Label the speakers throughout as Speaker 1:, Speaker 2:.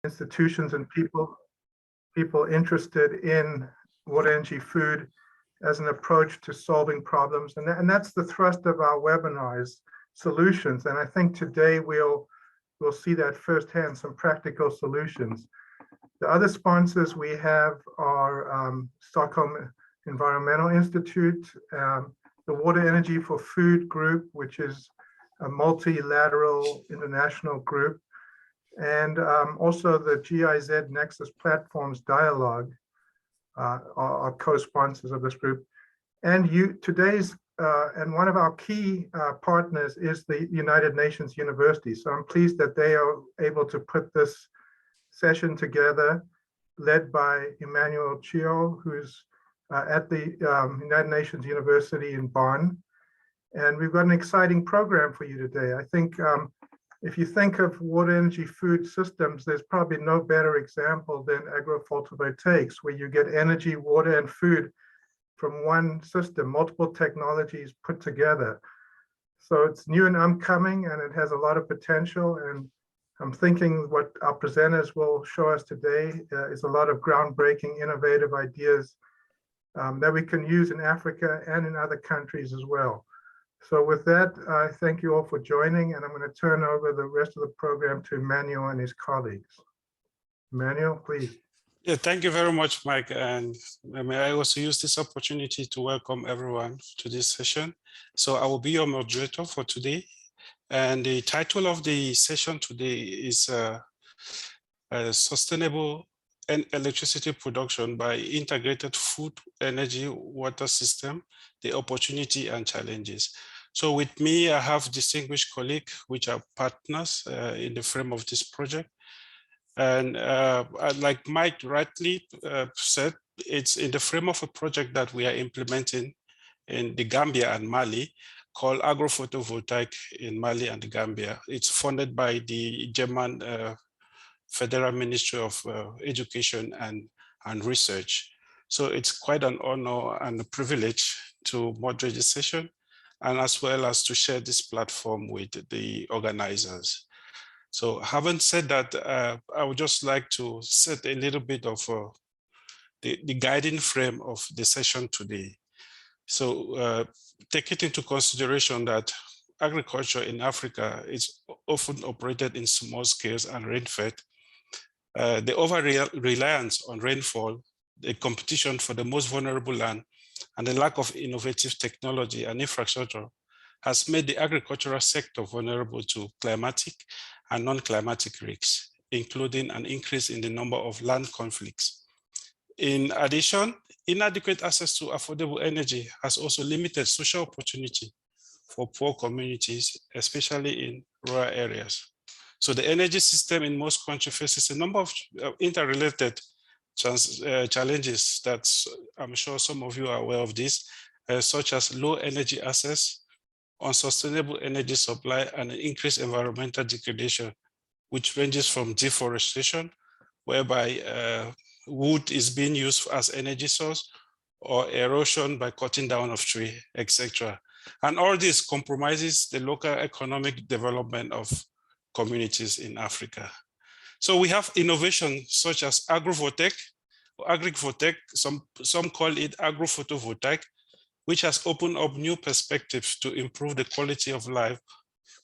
Speaker 1: institutions and people interested in water, energy, food as an approach to solving problems. And that's the thrust of our webinars, solutions. And I think today we'll see that firsthand, some practical solutions. The other sponsors we have are Stockholm Environmental Institute, the Water Energy for Food group, which is a multilateral international group, and also the GIZ Nexus Platforms Dialogue are co-sponsors of this group. And today's and one of our key partners is the United Nations University. So I'm pleased that they are able to put this session together, led by Emmanuel Chio, who's at the United Nations University in Bonn. And we've got an exciting program for you today. I think if you think of water, energy, food systems, there's probably no better example than agrophotovoltaics, where you get energy, water, and food from one system, multiple technologies put together. So it's new and upcoming, and it has a lot of potential. And I'm thinking what our presenters will show us today is a lot of groundbreaking, innovative ideas that we can use in Africa and in other countries as well. So with that, I thank you all for joining, and I'm going to turn over the rest of the program to Emmanuel and his colleagues. Emmanuel, please.
Speaker 2: Yeah, thank you very much, Mike. And may I also use this opportunity to welcome everyone to this session. So I will be your moderator for today. And the title of the session today is Sustainable Electricity Production by Integrated Food, Energy, Water System, the Opportunity and Challenges. So with me, I have distinguished colleagues, which are partners in the frame of this project. And like Mike rightly said, it's in the frame of a project that we are implementing in the Gambia and Mali, called Agrophotovoltaic in Mali and the Gambia. It's funded by the German Federal Ministry of Education and Research. So it's quite an honor and a privilege to moderate this session, and as well as to share this platform with the organizers. So having said that, I would just like to set a little bit of the guiding frame of the session today. So take it into consideration that agriculture in Africa is often operated in small scales and rain-fed. The over-reliance on rainfall, the competition for the most vulnerable land, and the lack of innovative technology and infrastructure has made the agricultural sector vulnerable to climatic and non-climatic risks, including an increase in the number of land conflicts. In addition, inadequate access to affordable energy has also limited social opportunity for poor communities, especially in rural areas. So the energy system in most countries faces a number of interrelated challenges that I'm sure some of you are aware of this, such as low energy access, unsustainable energy supply, and an increased environmental degradation, which ranges from deforestation, whereby wood is being used as energy source, or erosion by cutting down of tree, etc. And all this compromises the local economic development of communities in Africa. So we have innovation such as agrivoltaic, some call it agrophotovoltaic, which has opened up new perspectives to improve the quality of life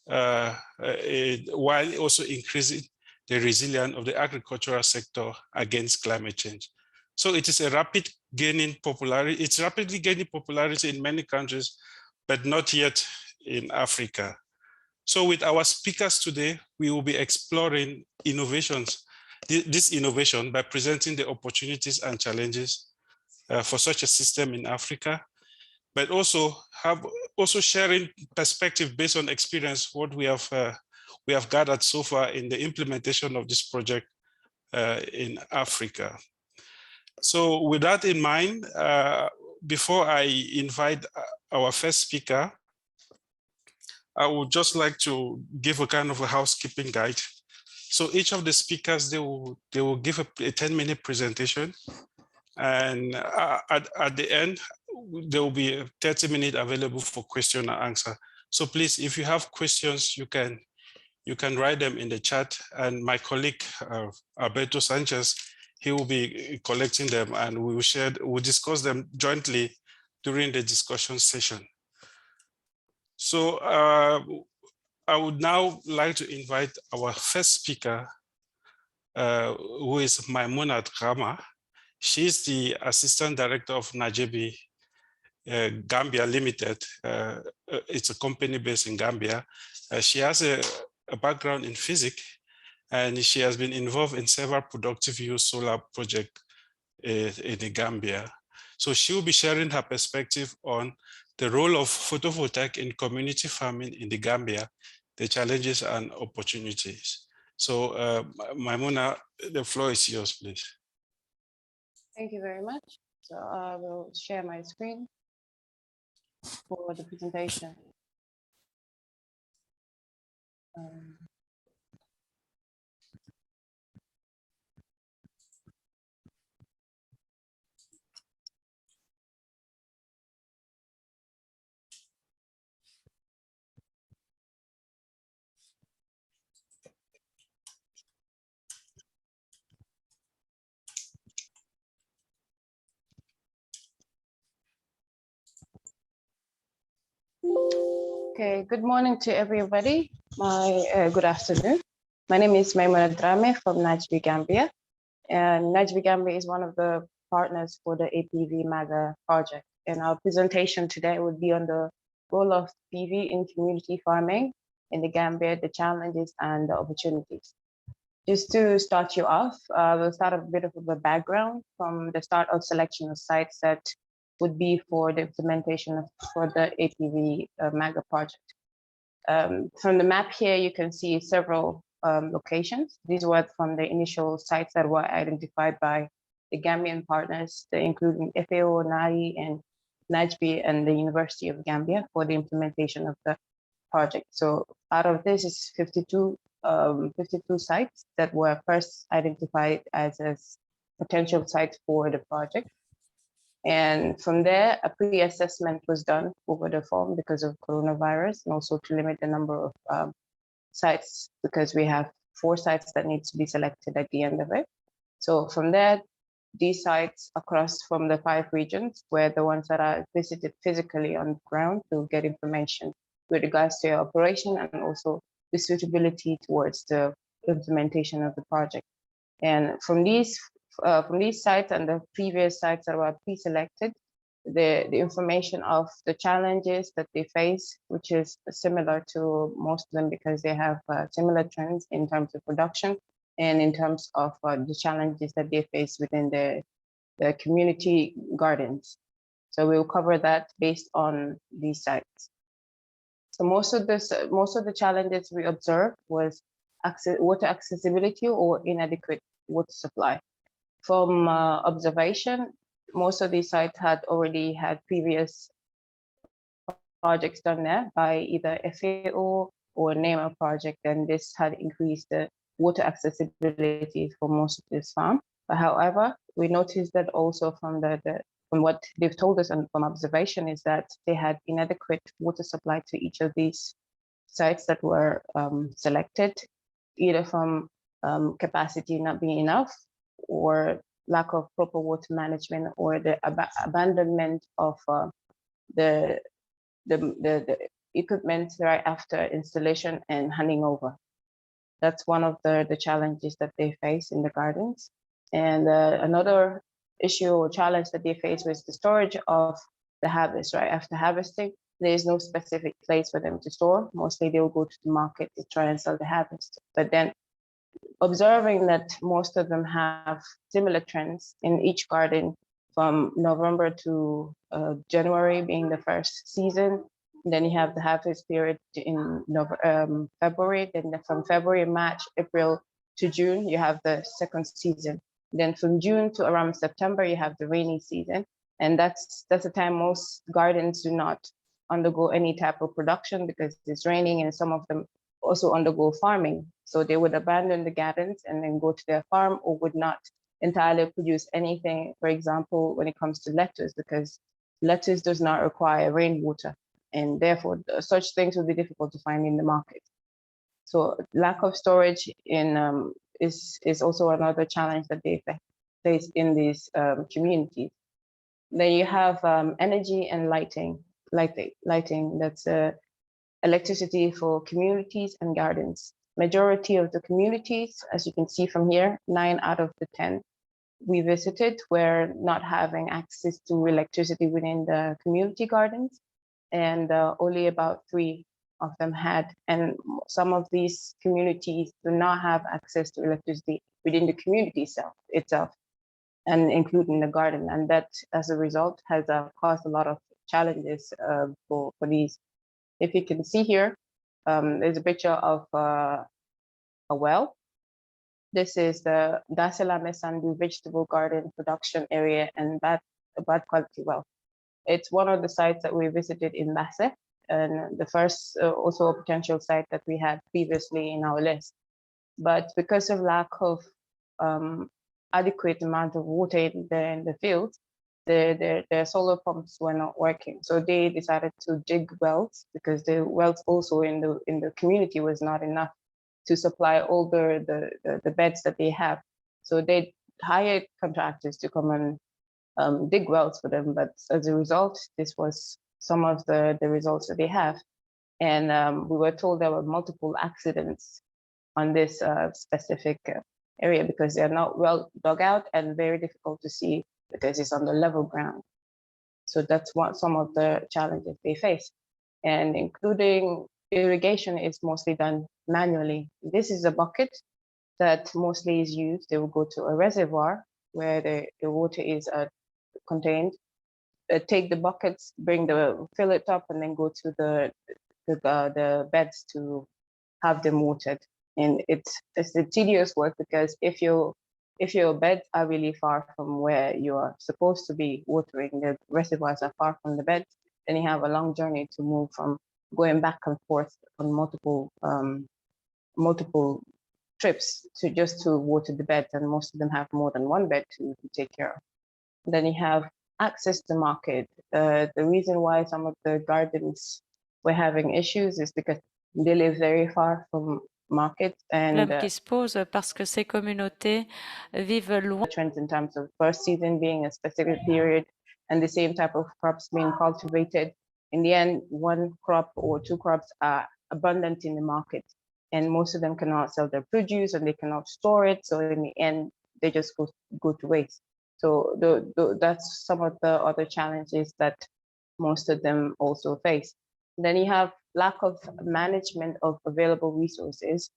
Speaker 2: while also increasing the resilience of the agricultural sector against climate change. So it is a rapidly gaining popularity in many countries, but not yet in Africa. So with our speakers today, we will be exploring innovations, this innovation by presenting the opportunities and challenges for such a system in Africa, but also sharing perspective based on experience, what we have gathered so far in the implementation of this project in Africa. So with that in mind, before I invite our first speaker, I would just like to give a kind of a housekeeping guide. So each of the speakers, they will give a 10-minute presentation, and at the end, there will be a 30-minute available for question and answer. So please, if you have questions, you can you can write them in the chat, and my colleague Alberto Sanchez, he will be collecting them, and we'll discuss them jointly during the discussion session. So I would now like to invite our first speaker, who is Maimuna Drama. She's the Assistant Director of Najebi Gambia Limited. It's a company based in Gambia. She has a background in physics, and she has been involved in several productive use solar projects in the Gambia. So she will be sharing her perspective on the role of photovoltaic in community farming in the Gambia, the challenges and opportunities. So Maimuna, the floor is yours, please.
Speaker 3: Thank you very much. So I will share my screen for the presentation. Okay, good morning to everybody. Good afternoon. My name is Maimuna Drame from Najebi Gambia. And Najebi Gambia is one of the partners for the APV MAGA project. And our presentation today would be on the role of PV in community farming in the Gambia, the challenges and the opportunities. Just to start you off, we'll start a bit of a background from the start of selection of sites that would be for the implementation for the APV MAGA project. From the map here, you can see several locations. These were from the initial sites that were identified by the Gambian partners, including FAO, NARI, and Najebi, and the University of Gambia for the implementation of the project. So out of this is 52 sites that were first identified as potential sites for the project. And from there, a pre-assessment was done over the phone because of coronavirus, and also to limit the number of sites, because we have 4 sites that need to be selected at the end of it. So from there, these sites across from the 5 regions were the ones that are visited physically on the ground to get information with regards to your operation and also the suitability towards the implementation of the project. And from these sites and the previous sites that were pre-selected, the information of the challenges that they face, which is similar to most of them because they have similar trends in terms of production and in terms of the challenges that they face within the community gardens. So we'll cover that based on these sites. So most of the challenges we observed was water accessibility or inadequate water supply. From observation, most of these sites had already had previous projects done there by either FAO or NEMA project, and this had increased the water accessibility for most of this farm. But however, we noticed that also from from what they've told us and from observation is that they had inadequate water supply to each of these sites that were selected, either from capacity not being enough or lack of proper water management or the abandonment of the equipment right after installation and handing over. That's one of the challenges that they face in the gardens. And another issue or challenge that they face was the storage of the harvest. Right after harvesting, there is no specific place for them to store. Mostly they will go to the market to try and sell the harvest. But then observing that most of them have similar trends in each garden from November to January being the first season. And then you have the harvest period in February. Then from February, March, April to June, you have the second season. Then from June to around September, you have the rainy season. And that's the time most gardens do not undergo any type of production because it's raining, and some of them also undergo farming. So they would abandon the gardens and then go to their farm, or would not entirely produce anything, for example, when it comes to lettuce, because lettuce does not require rainwater. And therefore, such things would be difficult to find in the market. So lack of storage is also another challenge that they face in these communities. Then you have energy and lighting. That's electricity for communities and gardens. Majority of the communities, as you can see from here, 9 out of the 10 we visited were not having access to electricity within the community gardens, and only about 3 of them had. And some of these communities do not have access to electricity within the community itself, and including the garden. And that, as a result, has caused a lot of challenges for these. If you can see here, there's a picture of a well. This is the Daselame Sandu vegetable garden production area and bad quality well. It's one of the sites that we visited in Basse, and the first also a potential site that we had previously in our list. But because of lack of adequate amount of water in the field, their solar pumps were not working. So they decided to dig wells, because the wells also in the community was not enough to supply all the beds that they have. So they hired contractors to come and dig wells for them. But as a result, this was some of the results that they have. And we were told there were multiple accidents on this specific area, because they're not well dug out and very difficult to see because it's on the level ground. So that's what some of the challenges they face. And including irrigation is mostly done manually. This is a bucket that mostly is used. They will go to a reservoir where the water is contained, take the buckets, fill it up, and then go to the beds to have them watered. And it's a tedious work, because if your beds are really far from where you are supposed to be watering, the reservoirs are far from the beds, then you have a long journey to move from going back and forth on multiple trips just to water the beds, and most of them have more than one bed to take care of. Then you have access to market. The reason why some of the gardens were having issues is because they live very far from markets, and
Speaker 4: qui se pose parce que ces communautés vivent loin.
Speaker 3: Trends in terms of first season being a specific period and the same type of crops being cultivated. In the end, one crop or 2 crops are abundant in the market, and most of them cannot sell their produce and they cannot store it. So in the end, they just go to waste. So that's some of the other challenges that most of them also face. Then you have lack of management of available resources,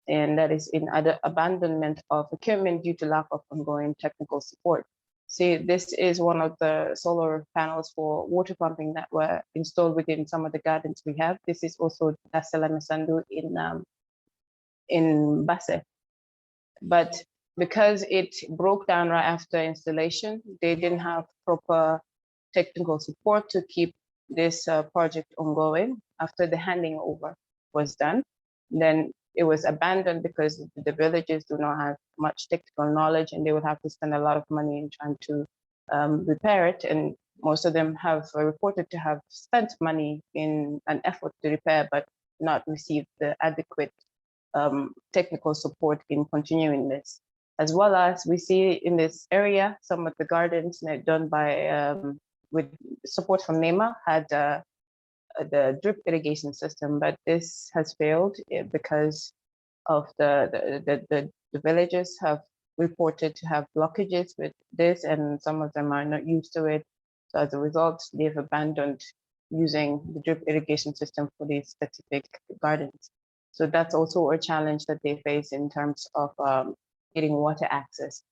Speaker 3: and that is in abandonment of equipment due to lack of ongoing technical support. See, this is one of the solar panels for water pumping that were installed within some of the gardens we have. This is also Daselame Sandu in Basse. But because it broke down right after installation, they didn't have proper technical support to keep this project ongoing. After the handing over was done, then it was abandoned because the villagers do not have much technical knowledge, and they would have to spend a lot of money in trying to repair it. And most of them have reported to have spent money in an effort to repair, but not received the adequate technical support in continuing this. As well as we see in this area, some of the gardens done by with support from NEMA had the drip irrigation system, but this has failed because of the villagers have reported to have blockages with this, and some of them are not used to it. So as a result, they've abandoned using the drip irrigation system for these specific gardens. So that's also a challenge that they face in terms of getting water access.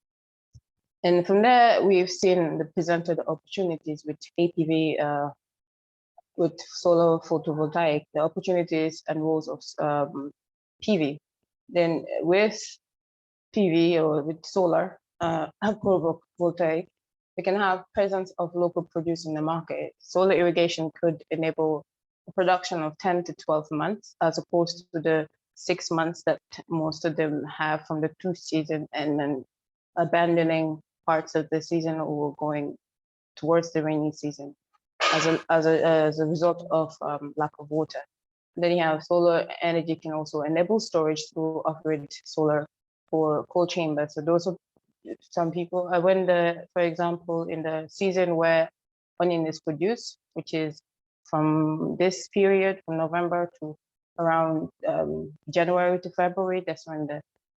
Speaker 3: And from there, we've seen the presented opportunities with APV, with solar photovoltaic, the opportunities and roles of PV. Then with PV or with solar, agrophotovoltaic, we can have presence of local produce in the market. Solar irrigation could enable a production of 10 to 12 months, as opposed to the 6 months that most of them have from the 2 season, and then abandoning parts of the season or going towards the rainy season as a result of lack of water. Then you have solar energy can also enable storage through off-grid solar for cold chambers. So those are some people, for example, in the season where onion is produced, which is from this period, from November to around January to February, that's when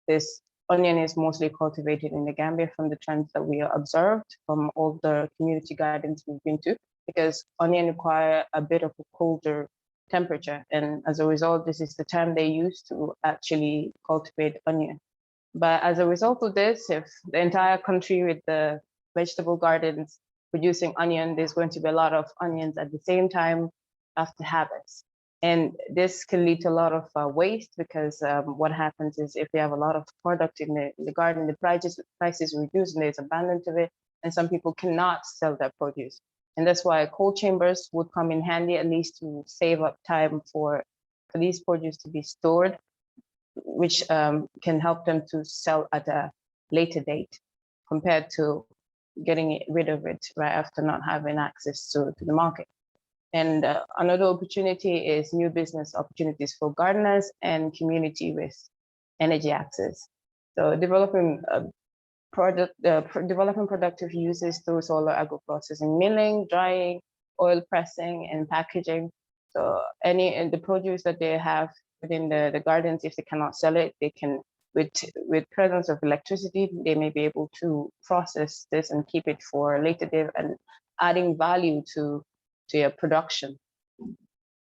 Speaker 3: this onion is mostly cultivated in the Gambia from the trends that we observed from all the community gardens we've been to, because onion require a bit of a colder temperature. And as a result, this is the time they use to actually cultivate onion. But as a result of this, if the entire country with the vegetable gardens producing onion, there's going to be a lot of onions at the same time after harvest. And this can lead to a lot of waste, because what happens is if they have a lot of product in the garden, the prices reduce and there's abundance of it, and some people cannot sell their produce. And that's why cold chambers would come in handy, at least to save up time for these produce to be stored, which can help them to sell at a later date compared to getting rid of it right after not having access to the market. And another opportunity is new business opportunities for gardeners and community with energy access. So developing productive uses through solar agro-processing, milling, drying, oil pressing, and packaging. So the produce that they have within the gardens, if they cannot sell it, they can, with presence of electricity, they may be able to process this and keep it for a later date and adding value to your production.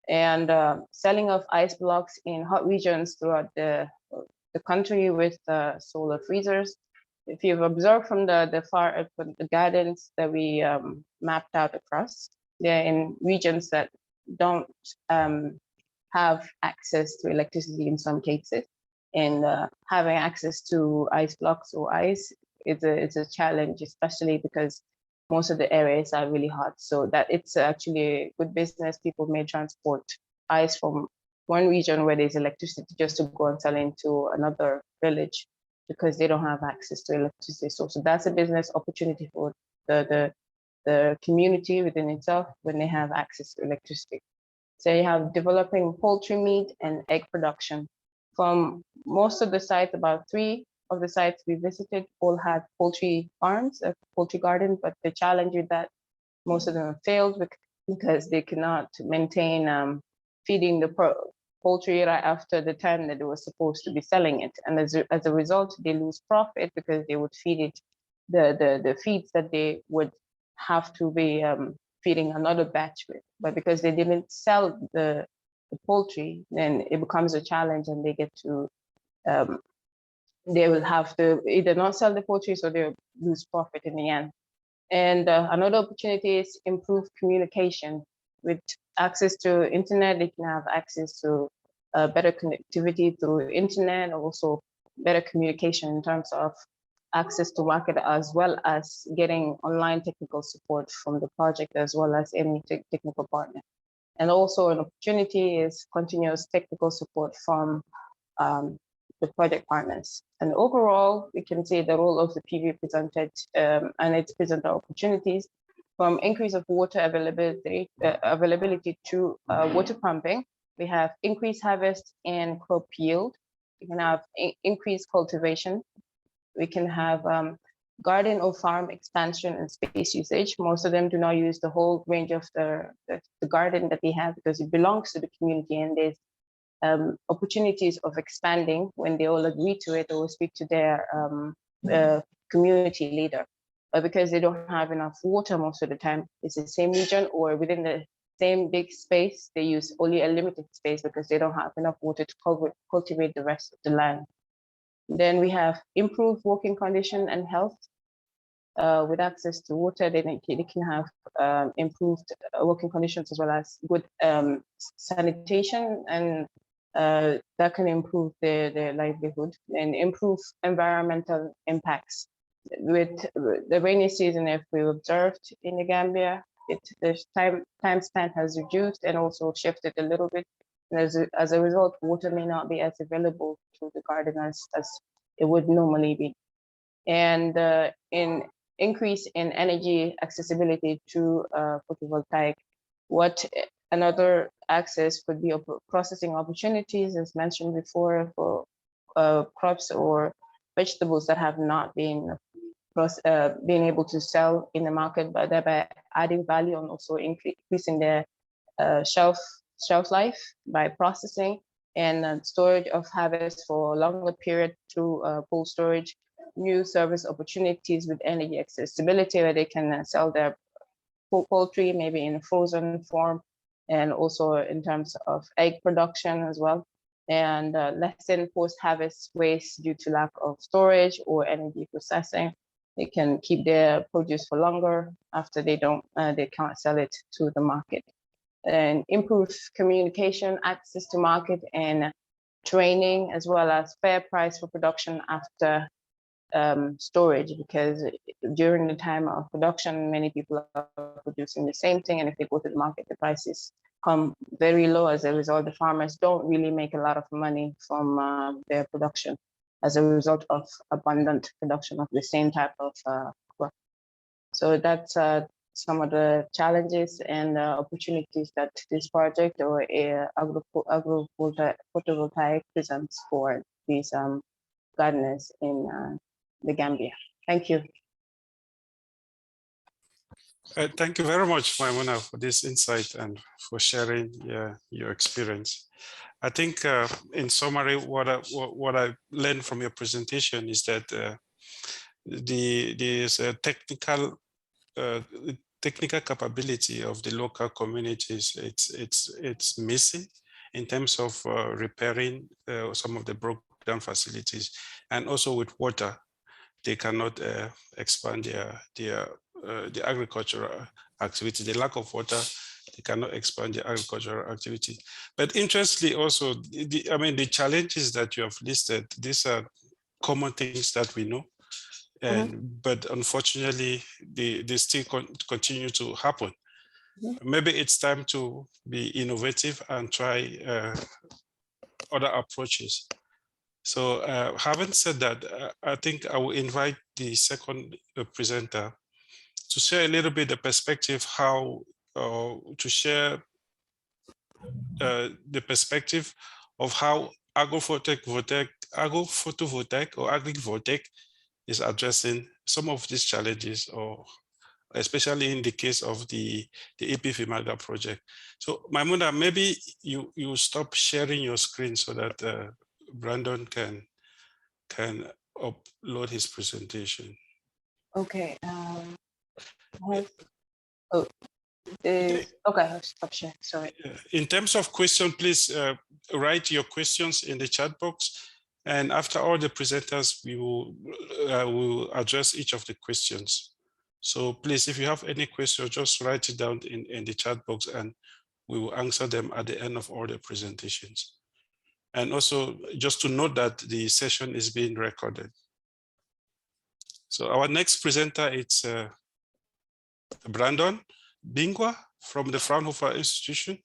Speaker 3: And selling of ice blocks in hot regions throughout the country with solar freezers. If you've observed from the gardens that we mapped out across, they're in regions that don't have access to electricity in some cases, and having access to ice blocks or ice is a challenge, especially because most of the areas are really hot. So that it's actually a good business. People may transport ice from one region where there's electricity just to go and sell into another village because they don't have access to electricity. So that's a business opportunity for the community within itself when they have access to electricity. So you have developing poultry meat and egg production. From most of the sites, about 3 of the sites we visited all had poultry farms, a poultry garden, but the challenge with that, most of them have failed because they cannot maintain feeding the poultry right after the time that they were supposed to be selling it. And as a result, they lose profit because they would feed it the feeds that they would have to be feeding another batch with. But because they didn't sell the poultry, then it becomes a challenge, and they get to they will have to either not sell the poultry, so they'll lose profit in the end. And another opportunity is improved communication. With access to internet, they can have access to better connectivity through internet, also better communication in terms of access to market, as well as getting online technical support from the project, as well as any technical partner. And also an opportunity is continuous technical support from the project partners. And overall, we can see the role of the PV presented and its present opportunities from increase of water availability to water pumping. We have increased harvest and crop yield. We can have increased cultivation. We can have garden or farm expansion and space usage. Most of them do not use the whole range of the garden that they have because it belongs to the community, and there's opportunities of expanding when they all agree to it or speak to their community leader. But because they don't have enough water most of the time, it's the same region or within the same big space, they use only a limited space because they don't have enough water to cultivate the rest of the land. Then we have improved working condition and health. With access to water, they can have improved working conditions as well as good sanitation, and that can improve their livelihood and improve environmental impacts. With the rainy season, if we observed in the Gambia, the time span has reduced and also shifted a little bit. And as a result, water may not be as available to the gardeners as it would normally be. And in increase in energy accessibility to photovoltaic, what Another access could be processing opportunities, as mentioned before, for crops or vegetables that have not been being able to sell in the market, but thereby adding value and also increasing their shelf life by processing and storage of harvest for a longer period through cold storage. New service opportunities with energy accessibility, where they can sell their poultry maybe in a frozen form, and also in terms of egg production as well, and lessen post-harvest waste due to lack of storage or energy processing. They can keep their produce for longer after they can't sell it to the market. And improve communication, access to market, and training, as well as fair price for production after storage, because during the time of production, many people are producing the same thing, and if they go to the market, the prices come very low. As a result, the farmers don't really make a lot of money from their production as a result of abundant production of the same type of crop. So that's some of the challenges and opportunities that this project or agrophotovoltaic presents for these gardeners in the Gambia. Thank you.
Speaker 2: Thank you very much, Maimuna, for this insight and for sharing your experience. I think in summary, what I learned from your presentation is that there's a technical capability of the local communities. It's missing in terms of repairing some of the broken down facilities, and also with water, they cannot expand the agricultural activity. The lack of water, they cannot expand the agricultural activity. But interestingly, also, the challenges that you have listed, these are common things that we know, and but unfortunately, they still continue to happen. Maybe it's time to be innovative and try other approaches. So having said that, I think I will invite the second presenter to share a little bit the perspective, how to share the perspective of how agrophotovoltaic or agrivoltaic is addressing some of these challenges, or especially in the case of the APV Maga project. So Maimuna, maybe you stop sharing your screen so that Brandon can upload his presentation.
Speaker 3: Okay. Okay, I'll stop sharing. Sorry.
Speaker 2: In terms of question, please write your questions in the chat box, and after all the presenters, we will address each of the questions. So please, if you have any questions, just write it down in the chat box, and we will answer them at the end of all the presentations. And also, just to note that the session is being recorded. So our next presenter is Brandon Bingwa from the Fraunhofer Institution.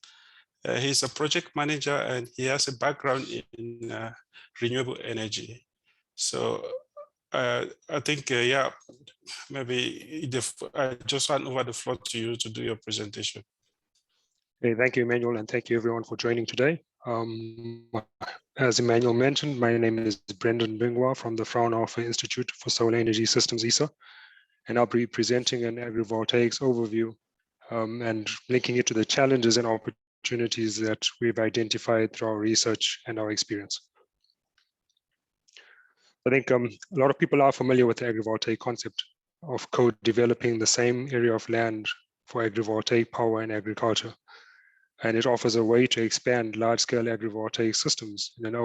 Speaker 2: He's a project manager, and he has a background in renewable energy. So I think, yeah, maybe I just hand over the floor to you to do your presentation.
Speaker 5: Okay, thank you, Emmanuel, and thank you everyone for joining today. As Emmanuel mentioned, my name is Brandon Bingwa from the Fraunhofer Institute for Solar Energy Systems, ISA, and I'll be presenting an agrivoltaics overview and linking it to the challenges and opportunities that we've identified through our research and our experience. I think a lot of people are familiar with the agrivoltaic concept of co-developing the same area of land for agrivoltaic power and agriculture. And it offers a way to expand large-scale agrivoltaic systems in an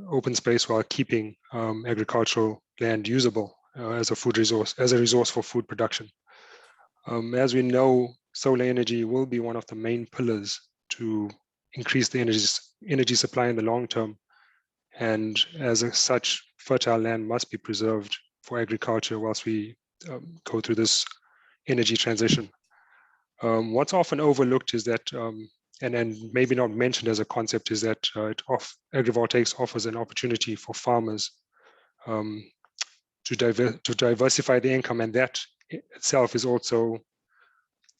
Speaker 5: open space while keeping agricultural land usable as a resource for food production. As we know, solar energy will be one of the main pillars to increase the energy supply in the long term. And as such, fertile land must be preserved for agriculture whilst we go through this energy transition. What's often overlooked is that, and maybe not mentioned as a concept, is that agrivoltaics offers an opportunity for farmers to diversify the income, and that itself is also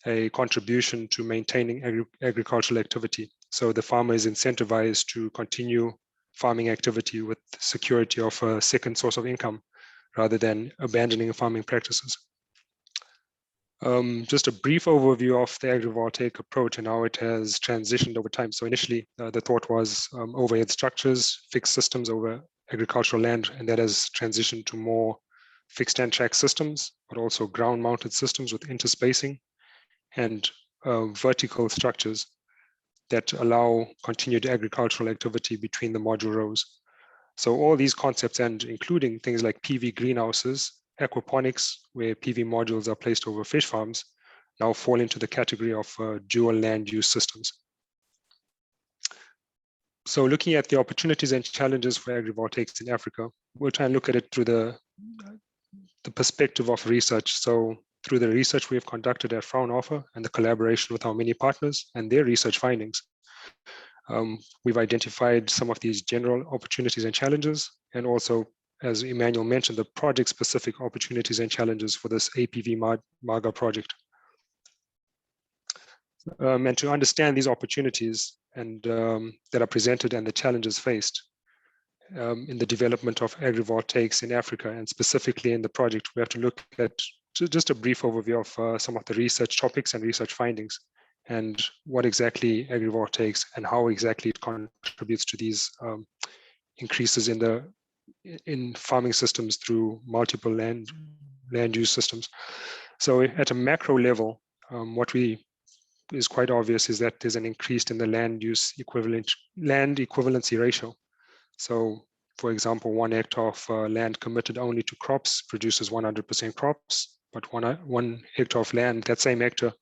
Speaker 5: a contribution to maintaining agricultural activity. So the farmer is incentivized to continue farming activity with security of a second source of income rather than abandoning farming practices. Just a brief overview of the agrivoltaic approach and how it has transitioned over time. So initially, the thought was overhead structures, fixed systems over agricultural land, and that has transitioned to more fixed and track systems, but also ground-mounted systems with interspacing and vertical structures that allow continued agricultural activity between the module rows. So all these concepts, and including things like PV greenhouses, aquaponics, where PV modules are placed over fish farms, now fall into the category of dual land use systems. So looking at the opportunities and challenges for agrivoltaics in Africa, we'll try and look at it through the perspective of research. So through the research we have conducted at Fraunhofer and the collaboration with our many partners and their research findings, we've identified some of these general opportunities and challenges, and also, as Emmanuel mentioned, the project-specific opportunities and challenges for this APV MAGA project. And to understand these opportunities and that are presented and the challenges faced in the development of agrivoltaics in Africa, and specifically in the project, we have to look at just a brief overview of some of the research topics and research findings, and what exactly agrivoltaics and how exactly it contributes to these increases in farming systems through multiple land use systems. So at a macro level, what is quite obvious is that there's an increase in the land equivalency ratio. So for example, 1 hectare of land committed only to crops produces 100% crops, but one hectare of land, that same hectare,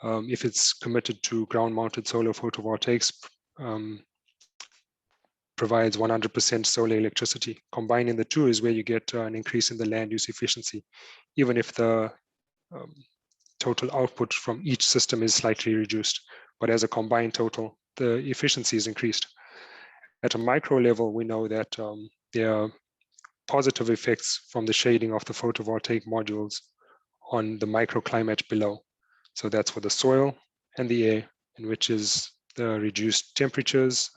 Speaker 5: if it's committed to ground-mounted solar photovoltaics, provides 100% solar electricity. Combining the two is where you get an increase in the land use efficiency, even if the total output from each system is slightly reduced. But as a combined total, the efficiency is increased. At a micro level, we know that there are positive effects from the shading of the photovoltaic modules on the microclimate below. So that's for the soil and the air, in which is the reduced temperatures,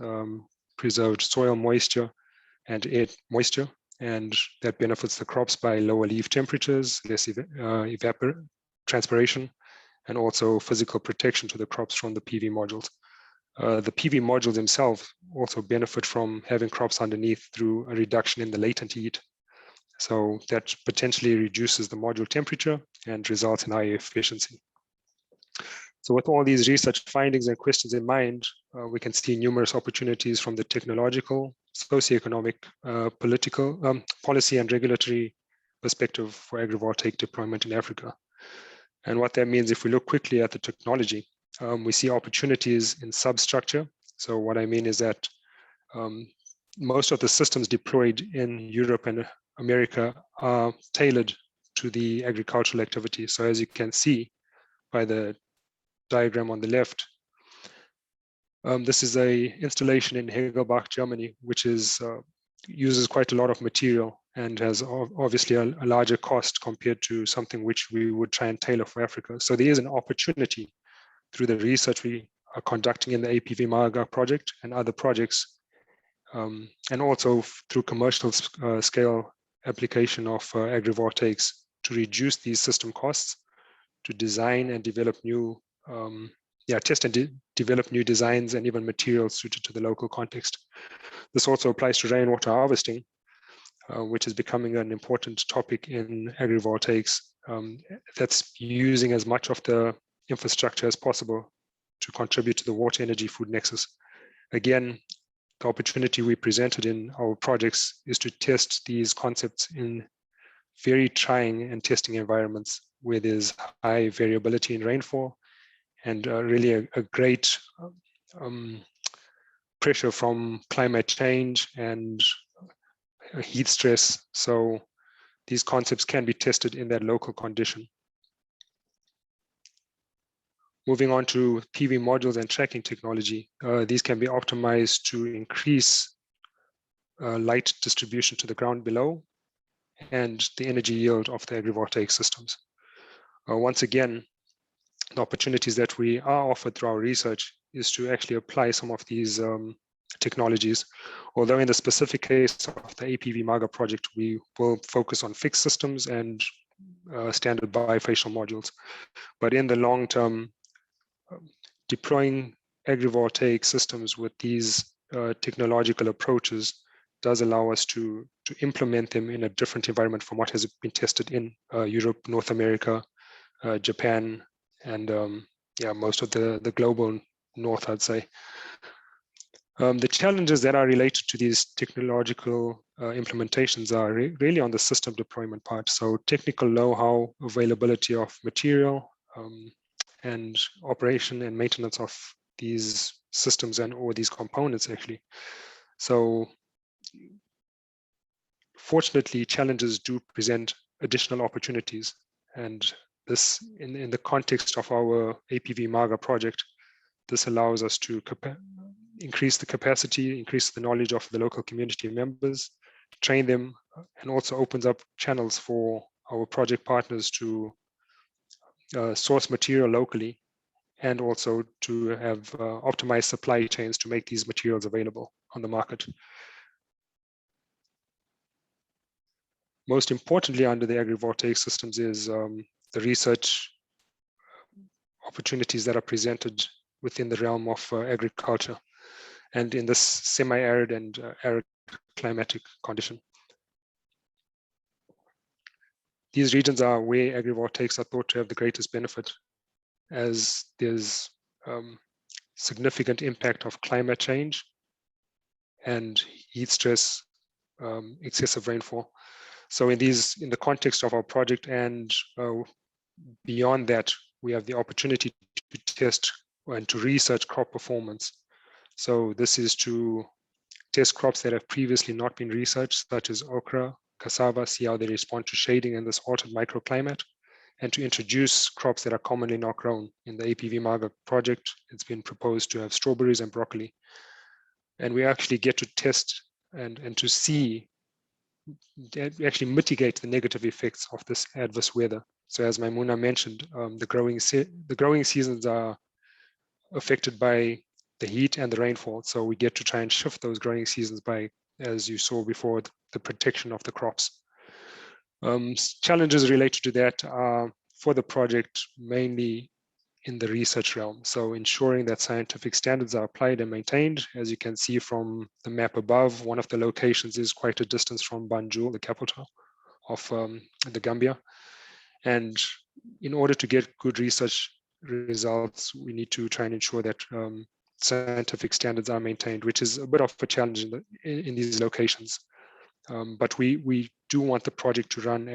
Speaker 5: preserved soil moisture and air moisture, and that benefits the crops by lower leaf temperatures, less transpiration, and also physical protection to the crops from the PV modules. The PV modules themselves also benefit from having crops underneath through a reduction in the latent heat. So that potentially reduces the module temperature and results in higher efficiency. So with all these research findings and questions in mind, we can see numerous opportunities from the technological, socioeconomic, political, policy and regulatory perspective for agrivoltaic deployment in Africa. And what that means, if we look quickly at the technology, we see opportunities in substructure. So what I mean is that most of the systems deployed in Europe and America are tailored to the agricultural activity. So as you can see by the diagram on the left, this is a installation in Hegelbach, Germany, which uses quite a lot of material and has obviously a larger cost compared to something which we would try and tailor for Africa. So there is an opportunity through the research we are conducting in the APV MAGA project and other projects, and also through commercial scale application of agrivoltaics to reduce these system costs, to design and develop new, test and develop new designs and even materials suited to the local context. This also applies to rainwater harvesting, which is becoming an important topic in agrivoltaics. That's using as much of the infrastructure as possible to contribute to the water energy food nexus. Again, the opportunity we presented in our projects is to test these concepts in very trying and testing environments where there's high variability in rainfall and really a great pressure from climate change and heat stress. So these concepts can be tested in that local condition. Moving on to PV modules and tracking technology, these can be optimized to increase light distribution to the ground below and the energy yield of the agrivoltaic systems. Once again, the opportunities that we are offered through our research is to actually apply some of these technologies. Although in the specific case of the APV MAGA project, we will focus on fixed systems and standard bifacial modules. But in the long term, deploying agrivoltaic systems with these technological approaches does allow us to implement them in a different environment from what has been tested in Europe, North America, Japan, and yeah, most of the global north, I'd say. The challenges that are related to these technological implementations are really on the system deployment part. So technical know-how, availability of material, and operation and maintenance of these systems and or these components actually. So fortunately, challenges do present additional opportunities. And this, in the context of our APV MAGA project, this allows us to increase the capacity, increase the knowledge of the local community members, train them, and also opens up channels for our project partners to source material locally, and also to have optimized supply chains to make these materials available on the market. Most importantly, under the agrivoltaic systems is the research opportunities that are presented within the realm of agriculture and in this semi-arid and arid climatic condition. These regions are where agrivoltaics are thought to have the greatest benefit, as there's significant impact of climate change and heat stress, excessive rainfall. So in the context of our project and beyond that, we have the opportunity to test and to research crop performance. So this is to test crops that have previously not been researched, such as okra, cassava, see how they respond to shading in this altered microclimate, and to introduce crops that are commonly not grown. In the APV MAGA project, it's been proposed to have strawberries and broccoli. And we actually get to test and to see, actually mitigate the negative effects of this adverse weather. So as Maimuna mentioned, the growing seasons are affected by the heat and the rainfall. So we get to try and shift those growing seasons by, as you saw before, the protection of the crops. Challenges related to that are for the project mainly in the research realm. So ensuring that scientific standards are applied and maintained. As you can see from the map above, one of the locations is quite a distance from Banjul, the capital of the Gambia. And in order to get good research results, we need to try and ensure that scientific standards are maintained, which is a bit of a challenge in these locations. But we do want the project to run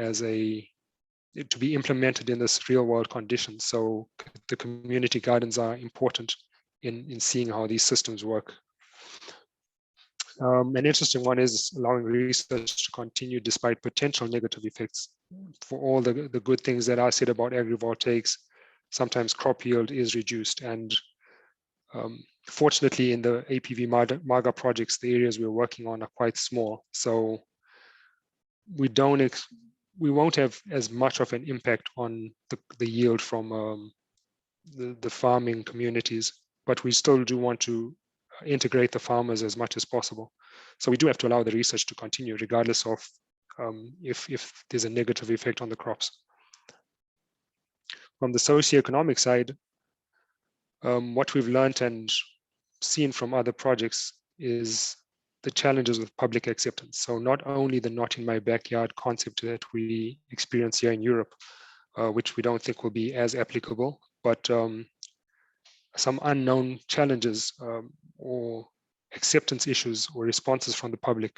Speaker 5: to be implemented in this real world conditions. So the community gardens are important in seeing how these systems work. An interesting one is allowing research to continue despite potential negative effects. For all the good things that are said about agrivoltaics, sometimes crop yield is reduced. And fortunately, in the APV MAGA projects, the areas we're working on are quite small. So we won't have as much of an impact on the yield from the farming communities, but we still do want to integrate the farmers as much as possible. So we do have to allow the research to continue regardless of if there's a negative effect on the crops. From the socioeconomic side, what we've learned and seen from other projects is the challenges with public acceptance. So not only the not in my backyard concept that we experience here in Europe, which we don't think will be as applicable, but some unknown challenges or acceptance issues or responses from the public.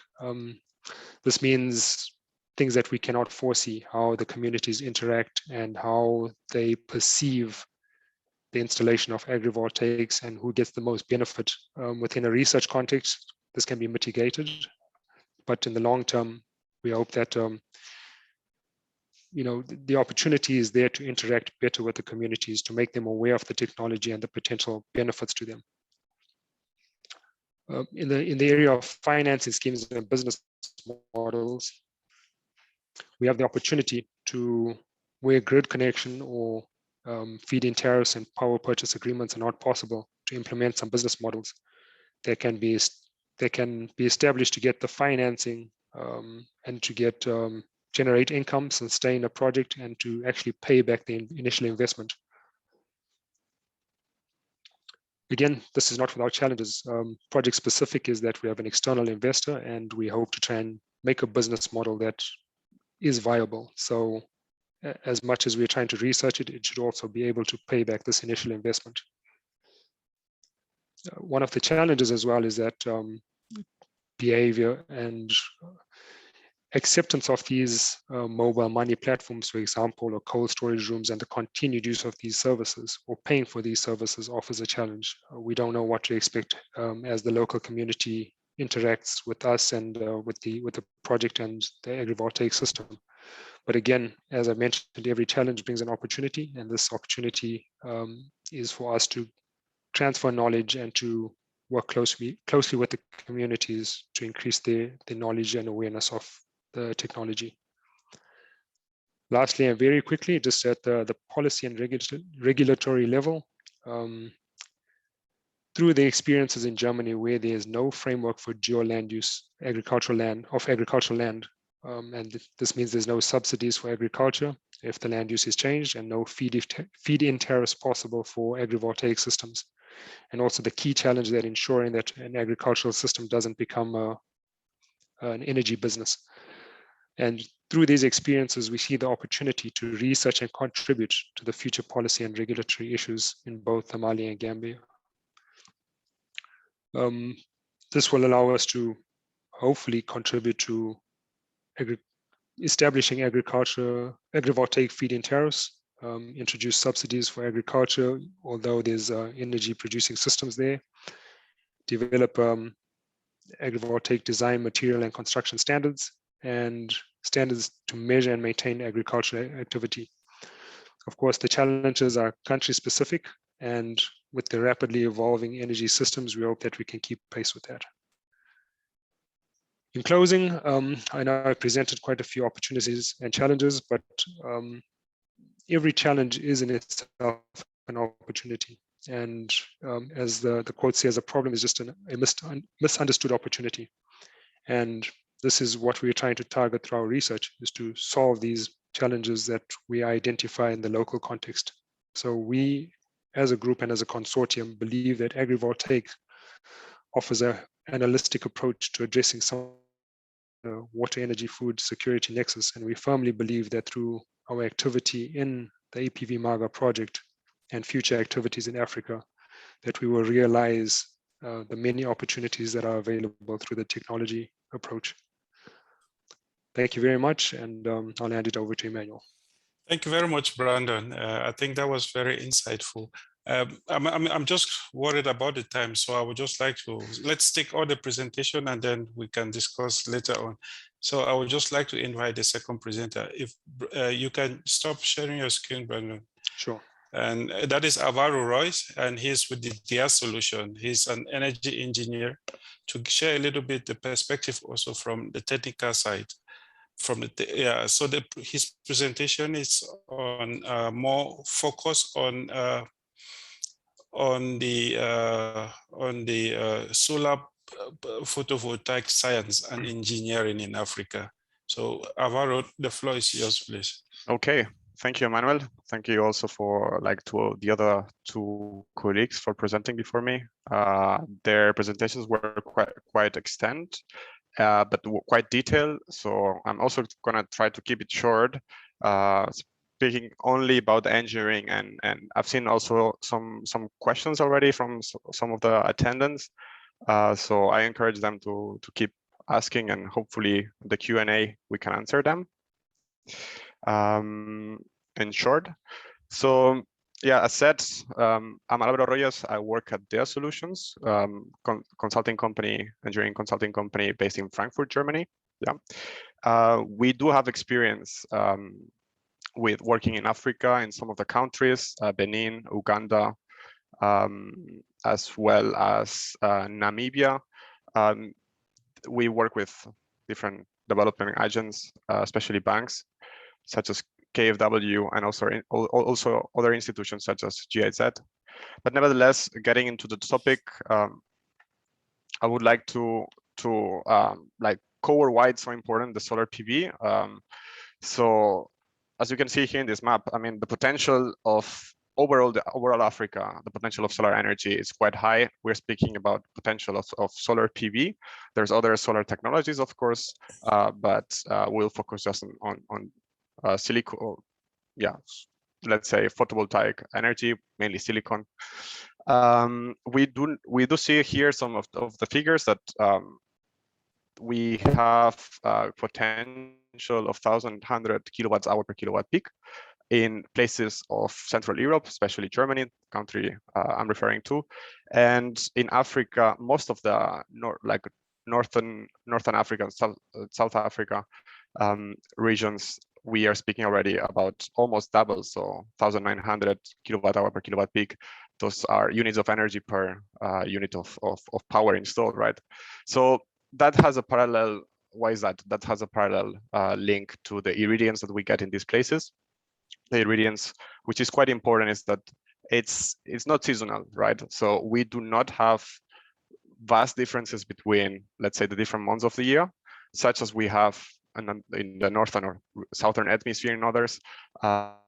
Speaker 5: This means things that we cannot foresee, how the communities interact and how they perceive the installation of agrivoltaics and who gets the most benefit. Within a research context, this can be mitigated, but in the long term, we hope that the opportunity is there to interact better with the communities, to make them aware of the technology and the potential benefits to them. In the area of financing schemes and business models, we have the opportunity to, where grid connection or feed-in tariffs and power purchase agreements are not possible to implement some business models that can be established to get the financing and to get generate income, sustain a project, and to actually pay back the initial investment. Again, this is not without challenges. Project specific is that we have an external investor and we hope to try and make a business model that is viable. So as much as we're trying to research it, it should also be able to pay back this initial investment. One of the challenges as well is that behavior and acceptance of these mobile money platforms, for example, or cold storage rooms, and the continued use of these services or paying for these services offers a challenge. We don't know what to expect as the local community interacts with us and with the project and the agrivoltaic system. But again, as I mentioned, every challenge brings an opportunity, and this opportunity is for us to transfer knowledge and to work closely with the communities to increase the knowledge and awareness of the technology. Lastly, and very quickly, just at the policy and regulatory level, through the experiences in Germany where there is no framework for geo-land use, agricultural land, and this means there's no subsidies for agriculture if the land use is changed, and no feed-in tariffs possible for agrivoltaic systems. And also the key challenge that ensuring that an agricultural system doesn't become an energy business. And through these experiences, we see the opportunity to research and contribute to the future policy and regulatory issues in both Mali and Gambia. This will allow us to hopefully contribute to establishing agrivoltaic feed-in tariffs, introduce subsidies for agriculture, although there's energy producing systems there, develop agrivoltaic design, material and construction standards, and standards to measure and maintain agricultural activity. Of course, the challenges are country specific, and with the rapidly evolving energy systems, we hope that we can keep pace with that. In closing, I know I presented quite a few opportunities and challenges, but every challenge is in itself an opportunity. And as the quote says, a problem is just a misunderstood opportunity. And this is what we're trying to target through our research, is to solve these challenges that we identify in the local context. So we, as a group and as a consortium, believe that agrivoltaic offers an holistic approach to addressing some water, energy, food security nexus. And we firmly believe that through our activity in the APV MAGA project and future activities in Africa, that we will realize the many opportunities that are available through the technology approach. Thank you very much, and I'll hand it over to Emmanuel.
Speaker 2: Thank you very much, Brandon. I think that was very insightful. I'm just worried about the time, so I would just like to, let's take all the presentation and then we can discuss later on. So I would just like to invite the second presenter. If you can stop sharing your screen, Brandon.
Speaker 5: Sure.
Speaker 2: And that is Alvaro Royce, and he's with the GIZ Solution. He's an energy engineer, to share a little bit the perspective also from the technical side. So his presentation is on more focus on the solar photovoltaic science and engineering in Africa. So Alvaro, the floor is yours, please.
Speaker 6: Okay, thank you, Emmanuel. Thank you also for to the other two colleagues for presenting before me. Their presentations were quite extent, but quite detailed. So I'm also gonna try to keep it short, speaking only about the engineering, and I've seen also some questions already from some of the attendants. So I encourage them to keep asking, and hopefully the Q&A we can answer them. In short, so yeah, as said, I'm Alvaro Royes. I work at GIZ Solutions, consulting company, engineering consulting company based in Frankfurt, Germany. Yeah, we do have experience with working in Africa in some of the countries, Benin, Uganda, as well as Namibia. We work with different development agents, especially banks, such as KfW, and also other institutions such as GIZ. But nevertheless, getting into the topic, I would like to like cover why it's so important, the solar PV. So as you can see here in this map, I mean, the potential of overall Africa, the potential of solar energy is quite high. We're speaking about potential of solar PV. There's other solar technologies, of course, but we'll focus just on silicon, yeah, let's say photovoltaic energy, mainly silicon. We do see here some of the figures that we have potential of 1,100 kilowatts hour per kilowatt peak in places of Central Europe, especially Germany, country I'm referring to, and in Africa, most of the Northern Africa, South Africa regions, we are speaking already about almost double, so 1,900 kilowatt hour per kilowatt peak. Those are units of energy per unit of power installed, right? So that has a parallel. Why is that? That has a parallel link to the irradiance that we get in these places. The irradiance, which is quite important, is that it's not seasonal, right? So we do not have vast differences between, let's say, the different months of the year, such as we have in the northern or southern hemisphere and others,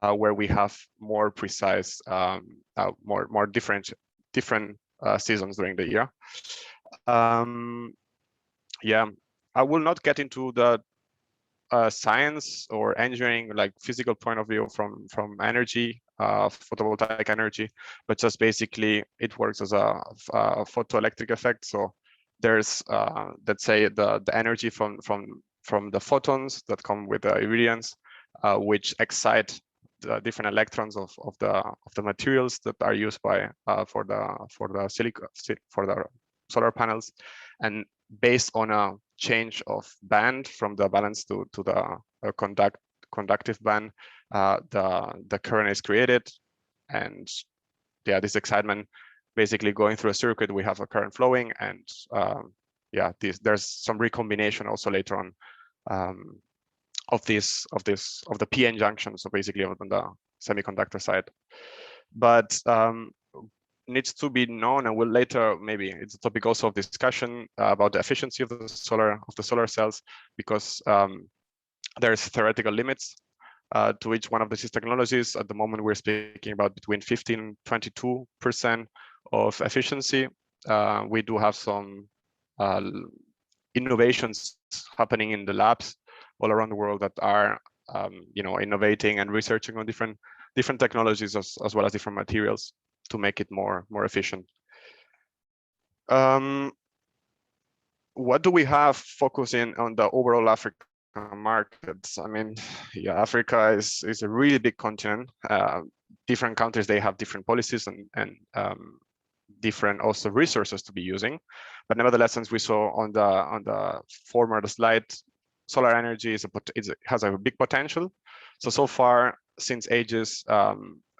Speaker 6: where we have more precise, more different seasons during the year. Yeah, I will not get into the science or engineering, like physical point of view from energy, photovoltaic energy, but just basically it works as a photoelectric effect. So there's let's say the energy from the photons that come with the irradiance, which excite the different electrons of the materials that are used by for the solar panels, and based on a change of band from the valence to the conductive band, the current is created, and yeah, this excitement basically going through a circuit, we have a current flowing, and yeah, there's some recombination also later on of the PN junction, so basically on the semiconductor side. But needs to be known, and we'll later, maybe it's a topic also of discussion about the efficiency of the solar cells, because there's theoretical limits to each one of these technologies. At the moment, we're speaking about between 15 and 22% of efficiency. We do have some innovations happening in the labs all around the world that are innovating and researching on different technologies as well as different materials to make it more efficient. What do we have focusing on the overall African markets? I mean, yeah, Africa is a really big continent. Different countries, they have different policies and different also resources to be using. But nevertheless, as we saw on the former slide, solar energy has a big potential. So far, since ages,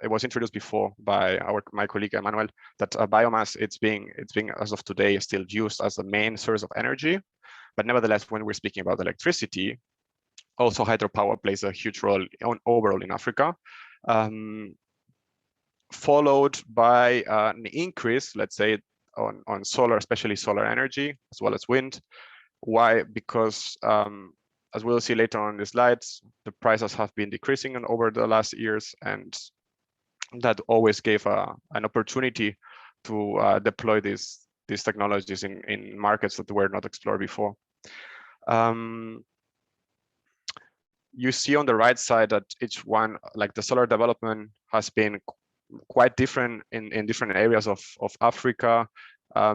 Speaker 6: it was introduced before by my colleague Emmanuel, that biomass it's being as of today still used as the main source of energy. But nevertheless, when we're speaking about electricity, also hydropower plays a huge role overall in Africa, followed by an increase, let's say, on solar, especially solar energy, as well as wind. Why? Because as we'll see later on in the slides, the prices have been decreasing over the last years, and that always gave an opportunity to deploy these technologies in markets that were not explored before. You see on the right side that each one, like the solar development, has been quite different in different areas of Africa.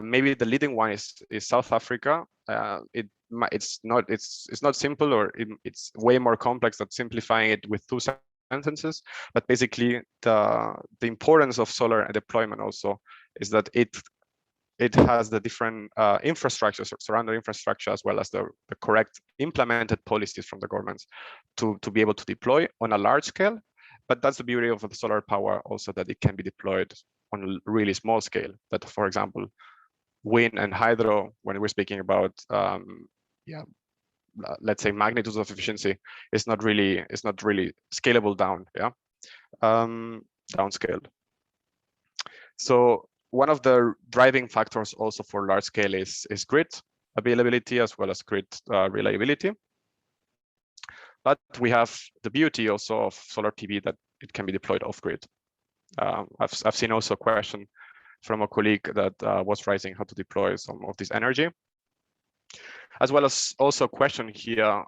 Speaker 6: Maybe the leading one is South Africa. It's not simple, or it's way more complex than simplifying it with two sentences. But basically, the importance of solar deployment also is that it has the different infrastructures, surrounding infrastructure, as well as the correct implemented policies from the governments to be able to deploy on a large scale. But that's the beauty of the solar power also, that it can be deployed on a really small scale. That, for example, wind and hydro, when we're speaking about let's say, magnitudes of efficiency is not really scalable down, yeah, downscaled. So one of the driving factors also for large scale is grid availability as well as grid reliability. But we have the beauty also of solar PV that it can be deployed off grid. I've seen also a question from a colleague that was raising how to deploy some of this energy, as well as also a question here.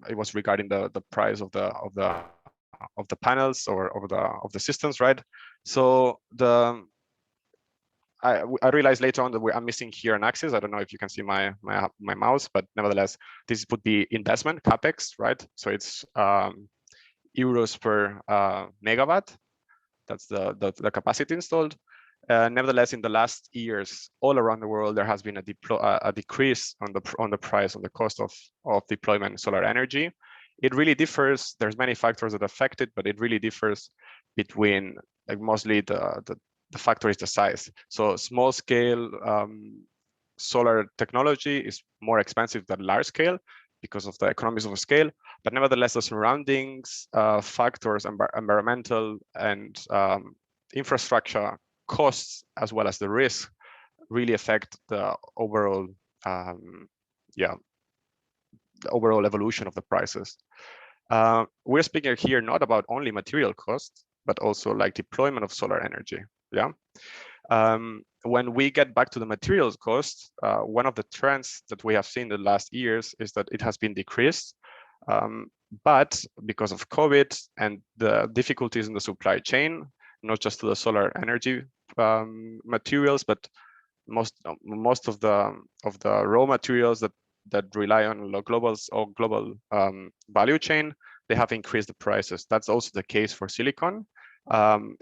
Speaker 6: It was regarding the price of the panels or of the systems, right? So I realized later on that I'm missing here an axis. I don't know if you can see my mouse, but nevertheless, this would be investment, capex, right? So it's euros per megawatt. That's the capacity installed. Nevertheless, in the last years, all around the world, there has been a decrease on the price, on the cost of deployment solar energy. It really differs. There's many factors that affect it, but it really differs between, like, mostly the factor is the size. So small scale solar technology is more expensive than large scale because of the economies of scale. But nevertheless, the surroundings factors, environmental and infrastructure costs, as well as the risk, really affect the overall the overall evolution of the prices. We're speaking here not about only material costs, but also like deployment of solar energy. Yeah. When we get back to the materials cost, one of the trends that we have seen in the last years is that it has been decreased. But because of COVID and the difficulties in the supply chain, not just to the solar energy materials, but most of the raw materials that rely on the global value chain, they have increased the prices. That's also the case for silicon.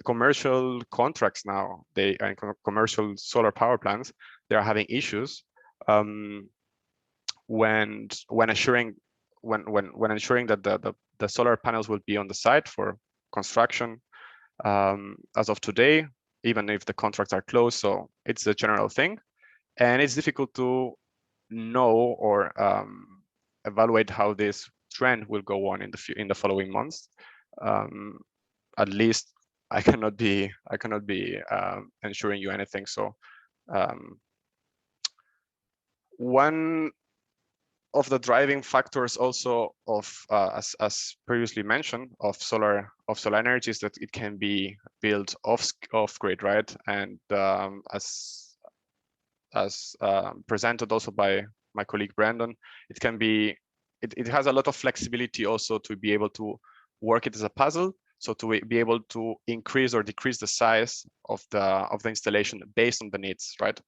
Speaker 6: Commercial contracts now, and commercial solar power plants, they are having issues when ensuring that the solar panels will be on the site for construction as of today, even if the contracts are closed. So it's a general thing, and it's difficult to know or evaluate how this trend will go on in the following months. At least I cannot be ensuring you anything. So one of the driving factors also of as previously mentioned of solar energy is that it can be built off grid, right? And as presented also by my colleague Brandon, it has a lot of flexibility also to be able to work it as a puzzle. So to be able to increase or decrease the size of the installation based on the needs, right?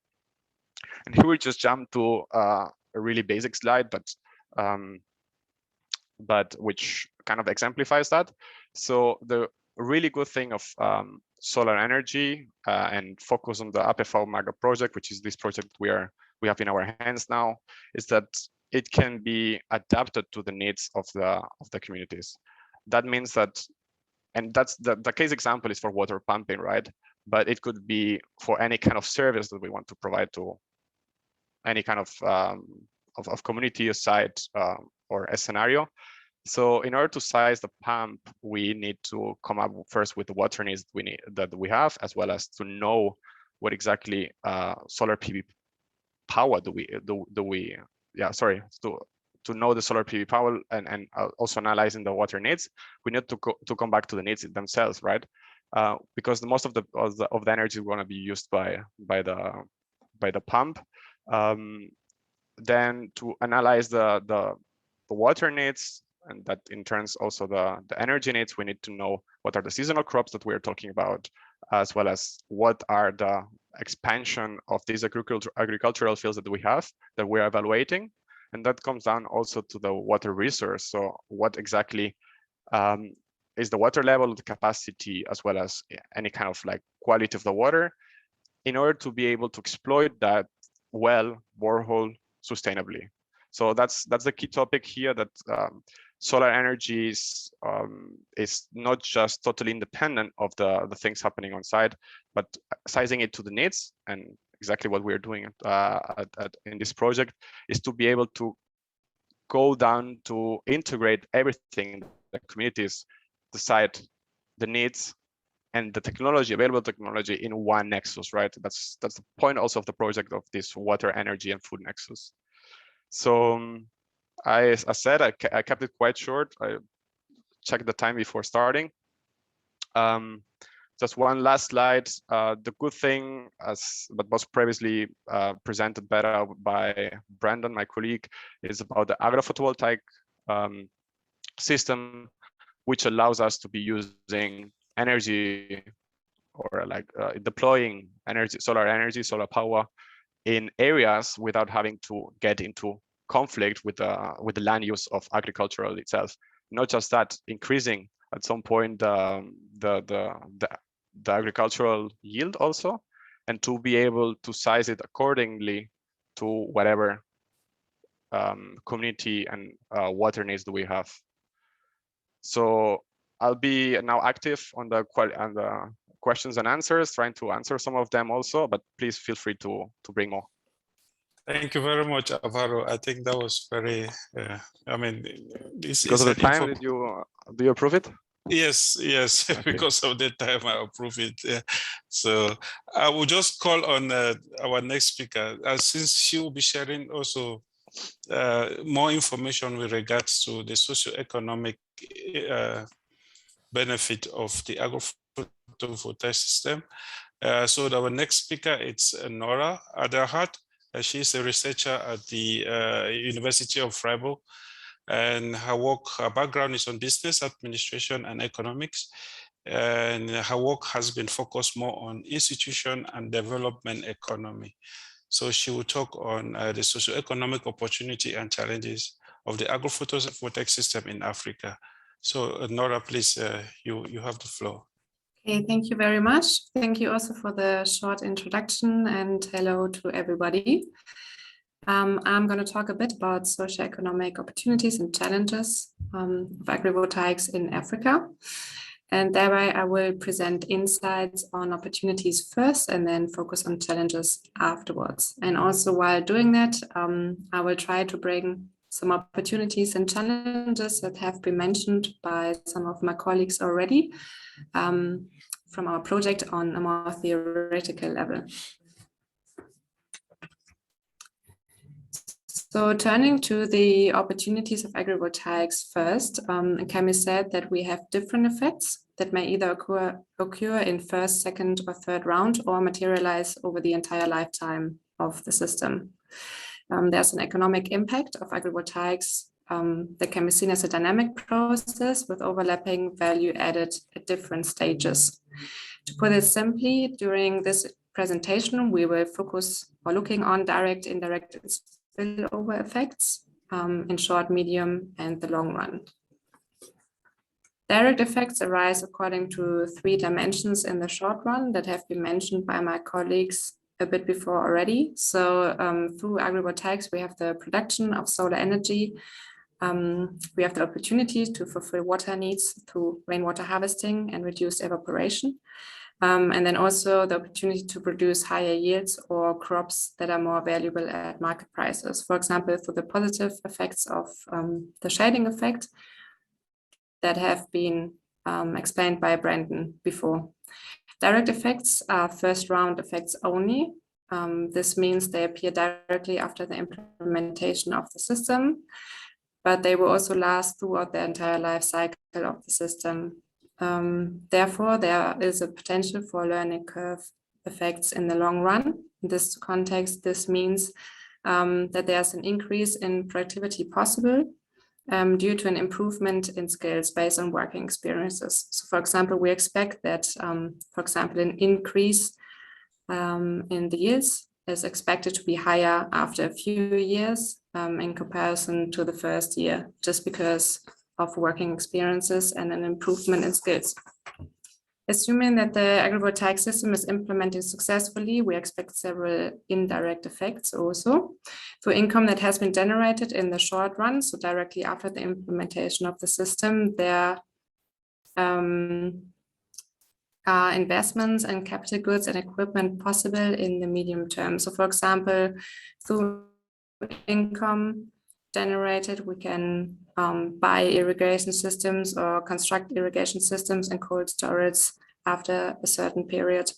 Speaker 6: And here we just jump to a really basic slide, but which kind of exemplifies that. So the really good thing of solar energy and focus on the FAO MAGA project, which is this project we have in our hands now, is that it can be adapted to the needs of the communities. That means that, and that's the case example is for water pumping, right? But it could be for any kind of service that we want to provide to any kind of community, a site, or a scenario. So in order to size the pump, we need to come up first with the water needs that we have, as well as to know what exactly solar PV power to know the solar PV power and also analyzing the water needs. We need to come back to the needs themselves, right? Because most of the energy is going to be used by the pump. Then to analyze the water needs, and that in turns also the energy needs, we need to know what are the seasonal crops that we're talking about, as well as what are the expansion of these agricultural fields that we're evaluating. And that comes down also to the water resource. So what exactly is the water level, the capacity, as well as any kind of like quality of the water, in order to be able to exploit that well borehole sustainably. So that's the key topic here, that solar energy is not just totally independent of the things happening on site, but sizing it to the needs. And exactly what we're doing in this project is to be able to go down to integrate everything the communities decide the needs and the technology, available technology in one nexus, right? That's the point also of the project of this water, energy, and food nexus. So I said, I kept it quite short. I checked the time before starting. Just one last slide. The good thing, but was previously presented better by Brandon, my colleague, is about the agrophotovoltaic system, which allows us to be using energy or like deploying energy, solar power in areas without having to get into conflict with the land use of agricultural itself. Not just that, increasing at some point the agricultural yield also, and to be able to size it accordingly to whatever community and water needs do we have. So I'll be now active on the questions and answers, trying to answer some of them also, but please feel free to bring more.
Speaker 2: Thank you very much, Alvaro. I think that was very, I mean, this
Speaker 6: because of the time, do you approve it?
Speaker 2: Yes, yes, okay. Because of the time I approve it. Yeah. So I will just call on our next speaker, since she will be sharing also more information with regards to the socioeconomic benefit of the agrophotovoltaic system. So our next speaker is Nora Adarhat. She's a researcher at the University of Freiburg, and her background is on business administration and economics. And her work has been focused more on institution and development economy. So she will talk on the socioeconomic opportunity and challenges of the agrophotovoltaic system in Africa. So Nora, please, you have the floor.
Speaker 7: Okay, thank you very much. Thank you also for the short introduction, and hello to everybody. I'm going to talk a bit about socioeconomic opportunities and challenges of agrivoltaics in Africa. And thereby I will present insights on opportunities first and then focus on challenges afterwards. And also while doing that, I will try to bring some opportunities and challenges that have been mentioned by some of my colleagues already from our project on a more theoretical level. So turning to the opportunities of agrivoltaics first, it can be said that we have different effects that may either occur in first, second, or third round, or materialize over the entire lifetime of the system. There's an economic impact of agrivoltaics that can be seen as a dynamic process with overlapping value added at different stages. To put it simply, during this presentation, we will focus on looking on direct, indirect, spillover effects in short, medium, and the long run. Direct effects arise according to 3 dimensions in the short run that have been mentioned by my colleagues a bit before already. So through agrivoltaics, we have the production of solar energy. We have the opportunity to fulfill water needs through rainwater harvesting and reduced evaporation. And then also the opportunity to produce higher yields or crops that are more valuable at market prices. For example, through the positive effects of the shading effect that have been explained by Brandon before. Direct effects are first round effects only. This means they appear directly after the implementation of the system, but they will also last throughout the entire life cycle of the system. Therefore, there is a potential for learning curve effects in the long run. In this context, this means that there's an increase in productivity possible due to an improvement in skills based on working experiences. So for example, we expect that, for example, an increase in the yields is expected to be higher after a few years in comparison to the first year, just because of working experiences and an improvement in skills. Assuming that the agrivoltaic system is implemented successfully, we expect several indirect effects also. For income that has been generated in the short run, so directly after the implementation of the system, there are investments and capital goods and equipment possible in the medium term. So for example, through income, generated, we can buy irrigation systems or construct irrigation systems and cold storage after a certain period.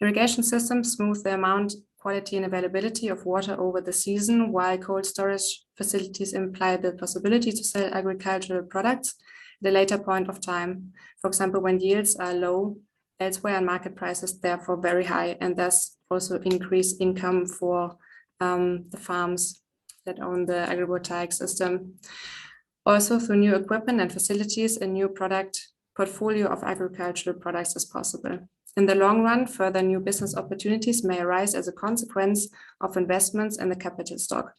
Speaker 7: Irrigation systems smooth the amount, quality and availability of water over the season, while cold storage facilities imply the possibility to sell agricultural products at a later point of time. For example, when yields are low elsewhere and market prices therefore very high, and thus also increase income for the farms that own the agrivoltaic system. Also, through new equipment and facilities, a new product portfolio of agricultural products is possible. In the long run, further new business opportunities may arise as a consequence of investments in the capital stock.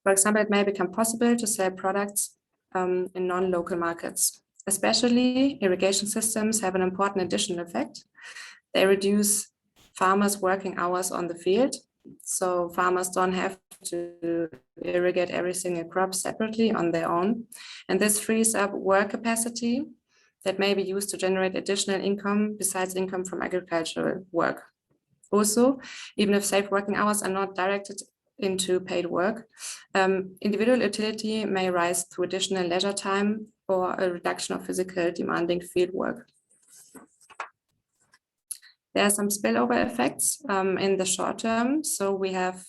Speaker 7: For example, it may become possible to sell products in non-local markets. Especially, irrigation systems have an important additional effect. They reduce farmers' working hours on the field, so farmers don't have to irrigate every single crop separately on their own. And this frees up work capacity that may be used to generate additional income besides income from agricultural work. Also, even if safe working hours are not directed into paid work, individual utility may rise through additional leisure time or a reduction of physical demanding field work. There are some spillover effects in the short term. So we have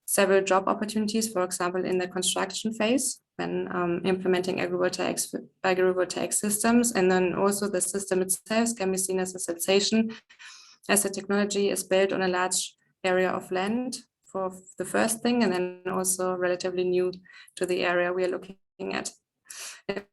Speaker 7: several job opportunities, for example, in the construction phase when implementing agrivoltaic systems. And then also the system itself can be seen as a sensation as the technology is built on a large area of land for the first thing, and then also relatively new to the area we are looking at.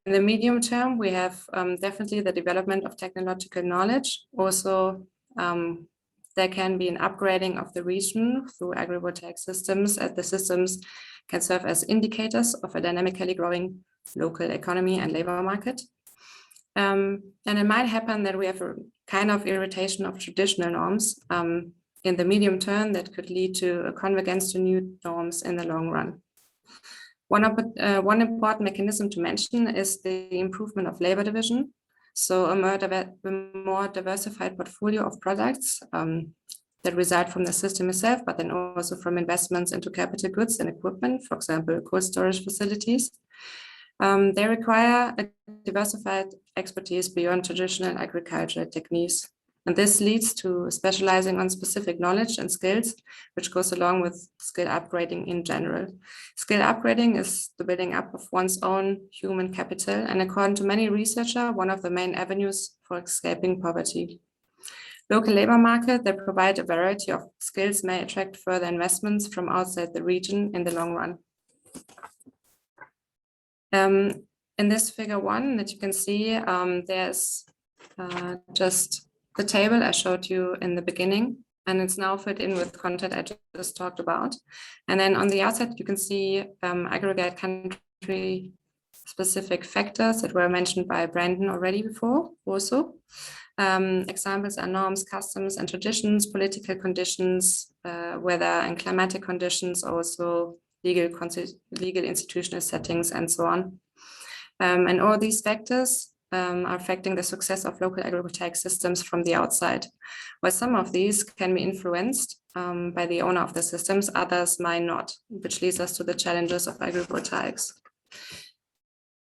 Speaker 7: In the medium term, we have definitely the development of technological knowledge. Also, there can be an upgrading of the region through agrivoltaic systems, as the systems can serve as indicators of a dynamically growing local economy and labor market. And it might happen that we have a kind of irritation of traditional norms in the medium term that could lead to a convergence to new norms in the long run. One important mechanism to mention is the improvement of labor division. So a more diversified portfolio of products that result from the system itself, but then also from investments into capital goods and equipment, for example, cold storage facilities. They require a diversified expertise beyond traditional agricultural techniques. And this leads to specializing on specific knowledge and skills, which goes along with skill upgrading in general. Skill upgrading is the building up of one's own human capital, and according to many researchers, one of the main avenues for escaping poverty. Local labor market that provide a variety of skills may attract further investments from outside the region in the long run. In this figure 1 that you can see, there's just the table I showed you in the beginning, and it's now fit in with content I just talked about. And then on the outside, you can see aggregate country specific factors that were mentioned by Brandon already before also. Examples are norms, customs and traditions, political conditions, weather and climatic conditions, also legal institutional settings and so on. And all these factors are affecting the success of local agrivoltaic systems from the outside. While some of these can be influenced by the owner of the systems, others might not, which leads us to the challenges of agrivoltaics.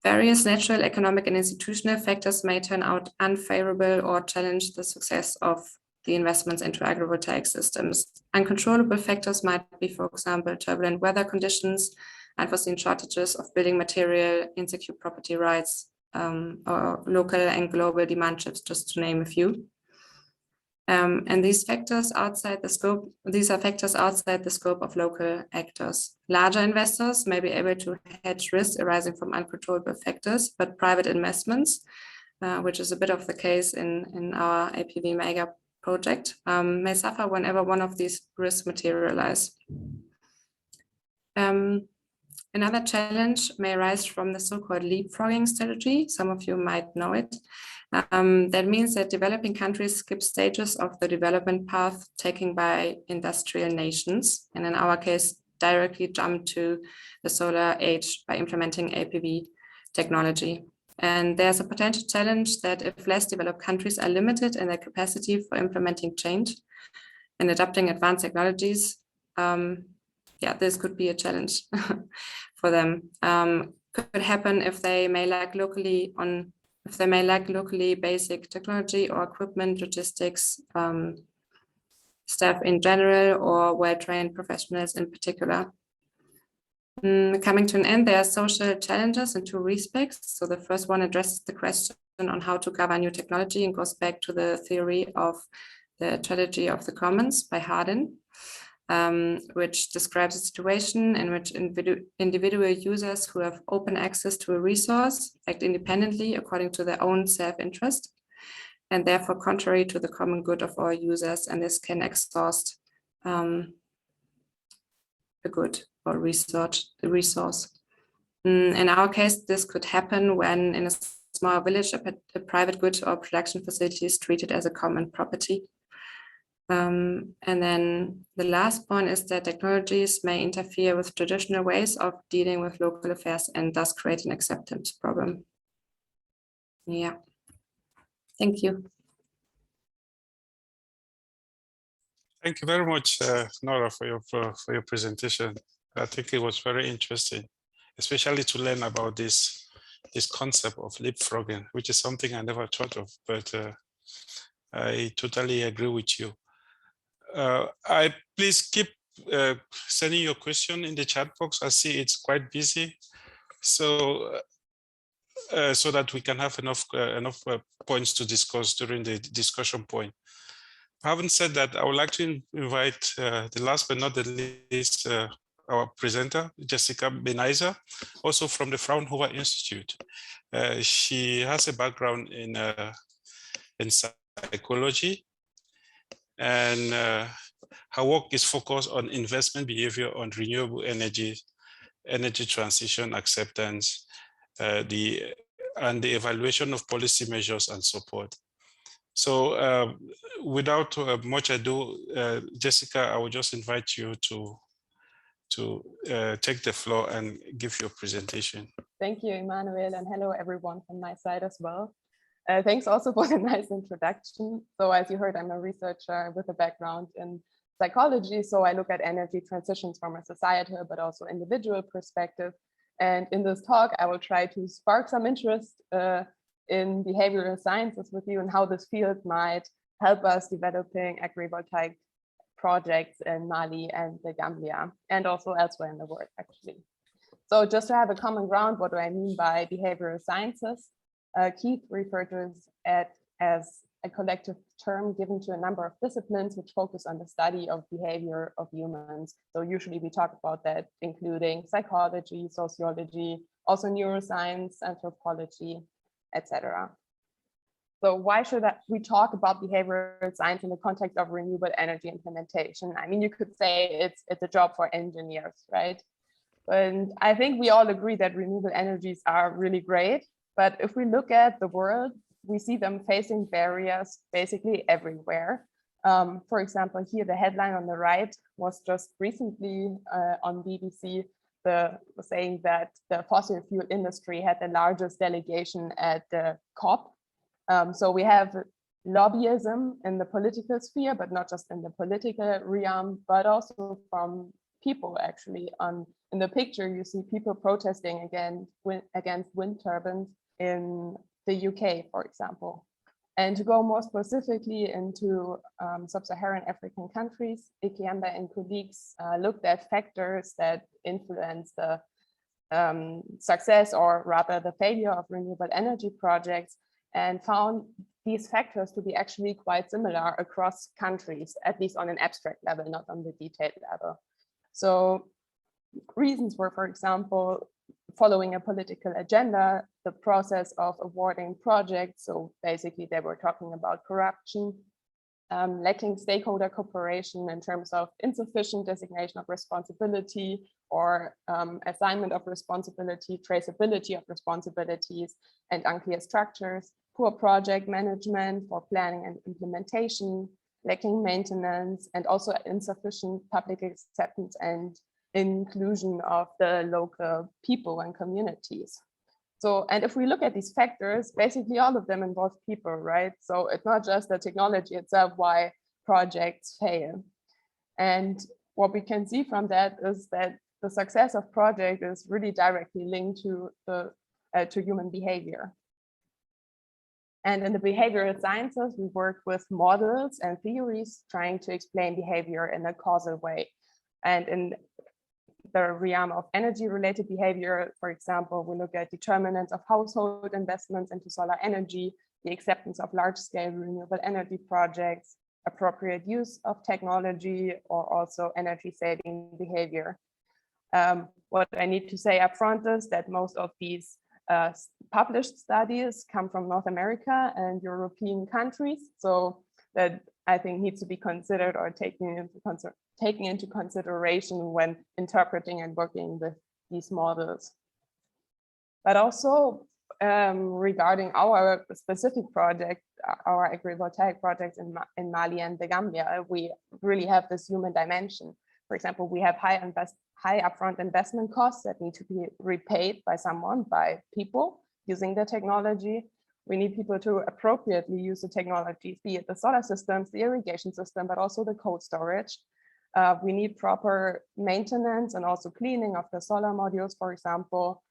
Speaker 7: Various natural, economic, and institutional factors may turn out unfavorable or challenge the success of the investments into agrivoltaic systems. Uncontrollable factors might be, for example, turbulent weather conditions, unforeseen shortages of building material, insecure property rights, or local and global demand shifts, just to name a few. And these factors outside the scope, these are factors outside the scope of local actors. Larger investors may be able to hedge risks arising from uncontrollable factors, but private investments, which is a bit of the case in our APV mega project, may suffer whenever one of these risks materialize. Another challenge may arise from the so-called leapfrogging strategy. Some of you might know it. That means that developing countries skip stages of the development path taken by industrial nations, and in our case, directly jump to the solar age by implementing APV technology. And there's a potential challenge that if less developed countries are limited in their capacity for implementing change and adopting advanced technologies, yeah, this could be a challenge for them. Could happen if they may lack locally basic technology or equipment, logistics, staff in general, or well-trained professionals in particular. Coming to an end, there are social challenges in two respects. So the first one addresses the question on how to govern new technology and goes back to the theory of the Tragedy of the Commons by Hardin, which describes a situation in which individual users who have open access to a resource act independently according to their own self-interest, and therefore contrary to the common good of all users, and this can exhaust a good or the resource. In our case, this could happen when in a small village, a private good or production facility is treated as a common property. And then the last point is that technologies may interfere with traditional ways of dealing with local affairs and thus create an acceptance problem. Yeah, thank you.
Speaker 2: Thank you very much, Nora, for your presentation. I think it was very interesting, especially to learn about this concept of leapfrogging, which is something I never thought of, but I totally agree with you. Please keep sending your question in the chat box. I see it's quite busy, so so that we can have enough points to discuss during the discussion point. Having said that, I would like to invite the last but not the least, our presenter, Jessica Benizer, also from the Fraunhofer Institute. She has a background in psychology, and her work is focused on investment behavior on renewable energy transition acceptance, and the evaluation of policy measures and support. So without much ado, Jessica, I will just invite you to take the floor and give your presentation.
Speaker 3: Thank you, Emmanuel, and hello everyone from my side as well. Thanks also for the nice introduction. So as you heard, I'm a researcher with a background in psychology. So I look at energy transitions from a societal but also individual perspective. And in this talk, I will try to spark some interest in behavioral sciences with you and how this field might help us developing agrivoltaic projects in Mali and the Gambia, and also elsewhere in the world, actually. So just to have a common ground, what do I mean by behavioral sciences? Keith referred to it as a collective term given to a number of disciplines which focus on the study of behavior of humans. So usually we talk about that, including psychology, sociology, also neuroscience, anthropology, etc. So why should we talk about behavioral science in the context of renewable energy implementation? I mean, you could say it's a job for engineers, right? And I think we all agree that renewable energies are really great. But if we look at the world, we see them facing barriers basically everywhere. For example, here the headline on the right was just recently on BBC saying that the fossil fuel industry had the largest delegation at the COP. So we have lobbyism in the political sphere, but not just in the political realm, but also from people actually. In the picture, you see people protesting against wind turbines in the UK, for example. And to go more specifically into sub-Saharan African countries, Ikemba and colleagues looked at factors that influence the success, or rather the failure, of renewable energy projects, and found these factors to be actually quite similar across countries, at least on an abstract level, not on the detailed level. So reasons were, for example, following a political agenda, the process of awarding projects. So basically they were talking about corruption, lacking stakeholder cooperation in terms of insufficient designation of responsibility or assignment of responsibility, traceability of responsibilities, and unclear structures, poor project management for planning and implementation, lacking maintenance, and also insufficient public acceptance and inclusion of the local people and communities. So, and if we look at these factors, basically all of them involve people, right? So it's not just the technology itself why projects fail. And what we can see from that is that the success of project is really directly linked to the to human behavior. And in the behavioral sciences, we work with models and theories trying to explain behavior in a causal way. And in the realm of energy-related behavior, for example, we look at determinants of household investments into solar energy, the acceptance of large-scale renewable energy projects, appropriate use of technology, or also energy-saving behavior. What I need to say up front is that most of these published studies come from North America and European countries, so that I think needs to be considered or taken into consideration when interpreting and working with these models. But also regarding our specific project, our agrivoltaic projects in Mali and the Gambia, we really have this human dimension. For example, we have high upfront investment costs that need to be repaid by someone, by people using the technology. We need people to appropriately use the technologies, be it the solar systems, the irrigation system, but also the cold storage. We need proper maintenance and also cleaning of the solar modules, for example.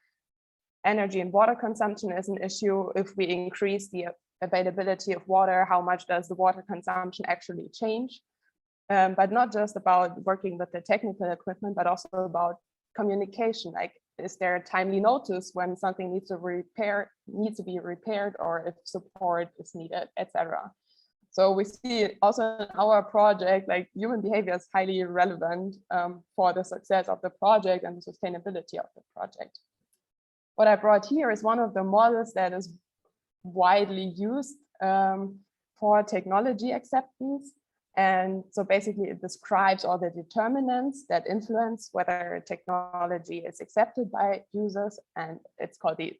Speaker 3: Energy and water consumption is an issue. If we increase the availability of water, how much does the water consumption actually change? But not just about working with the technical equipment, but also about communication. Like, is there a timely notice when something needs to be repaired, or if support is needed, etc. So we see also in our project, like human behavior is highly relevant for the success of the project and the sustainability of the project. What I brought here is one of the models that is widely used for technology acceptance. And so basically it describes all the determinants that influence whether technology is accepted by users, and it's called the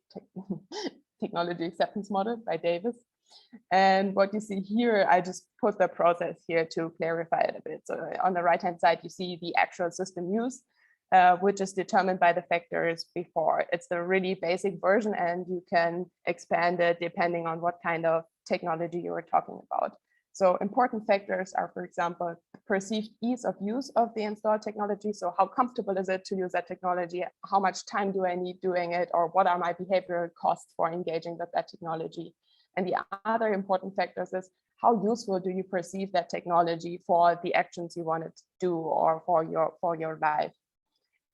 Speaker 3: technology acceptance model by Davis. And what you see here, I just put the process here to clarify it a bit. So on the right-hand side, you see the actual system use, which is determined by the factors before. It's the really basic version, and you can expand it depending on what kind of technology you are talking about. So important factors are, for example, perceived ease of use of the installed technology. So how comfortable is it to use that technology? How much time do I need doing it? Or what are my behavioral costs for engaging with that technology? And the other important factors is how useful do you perceive that technology for the actions you want it to do or for your life?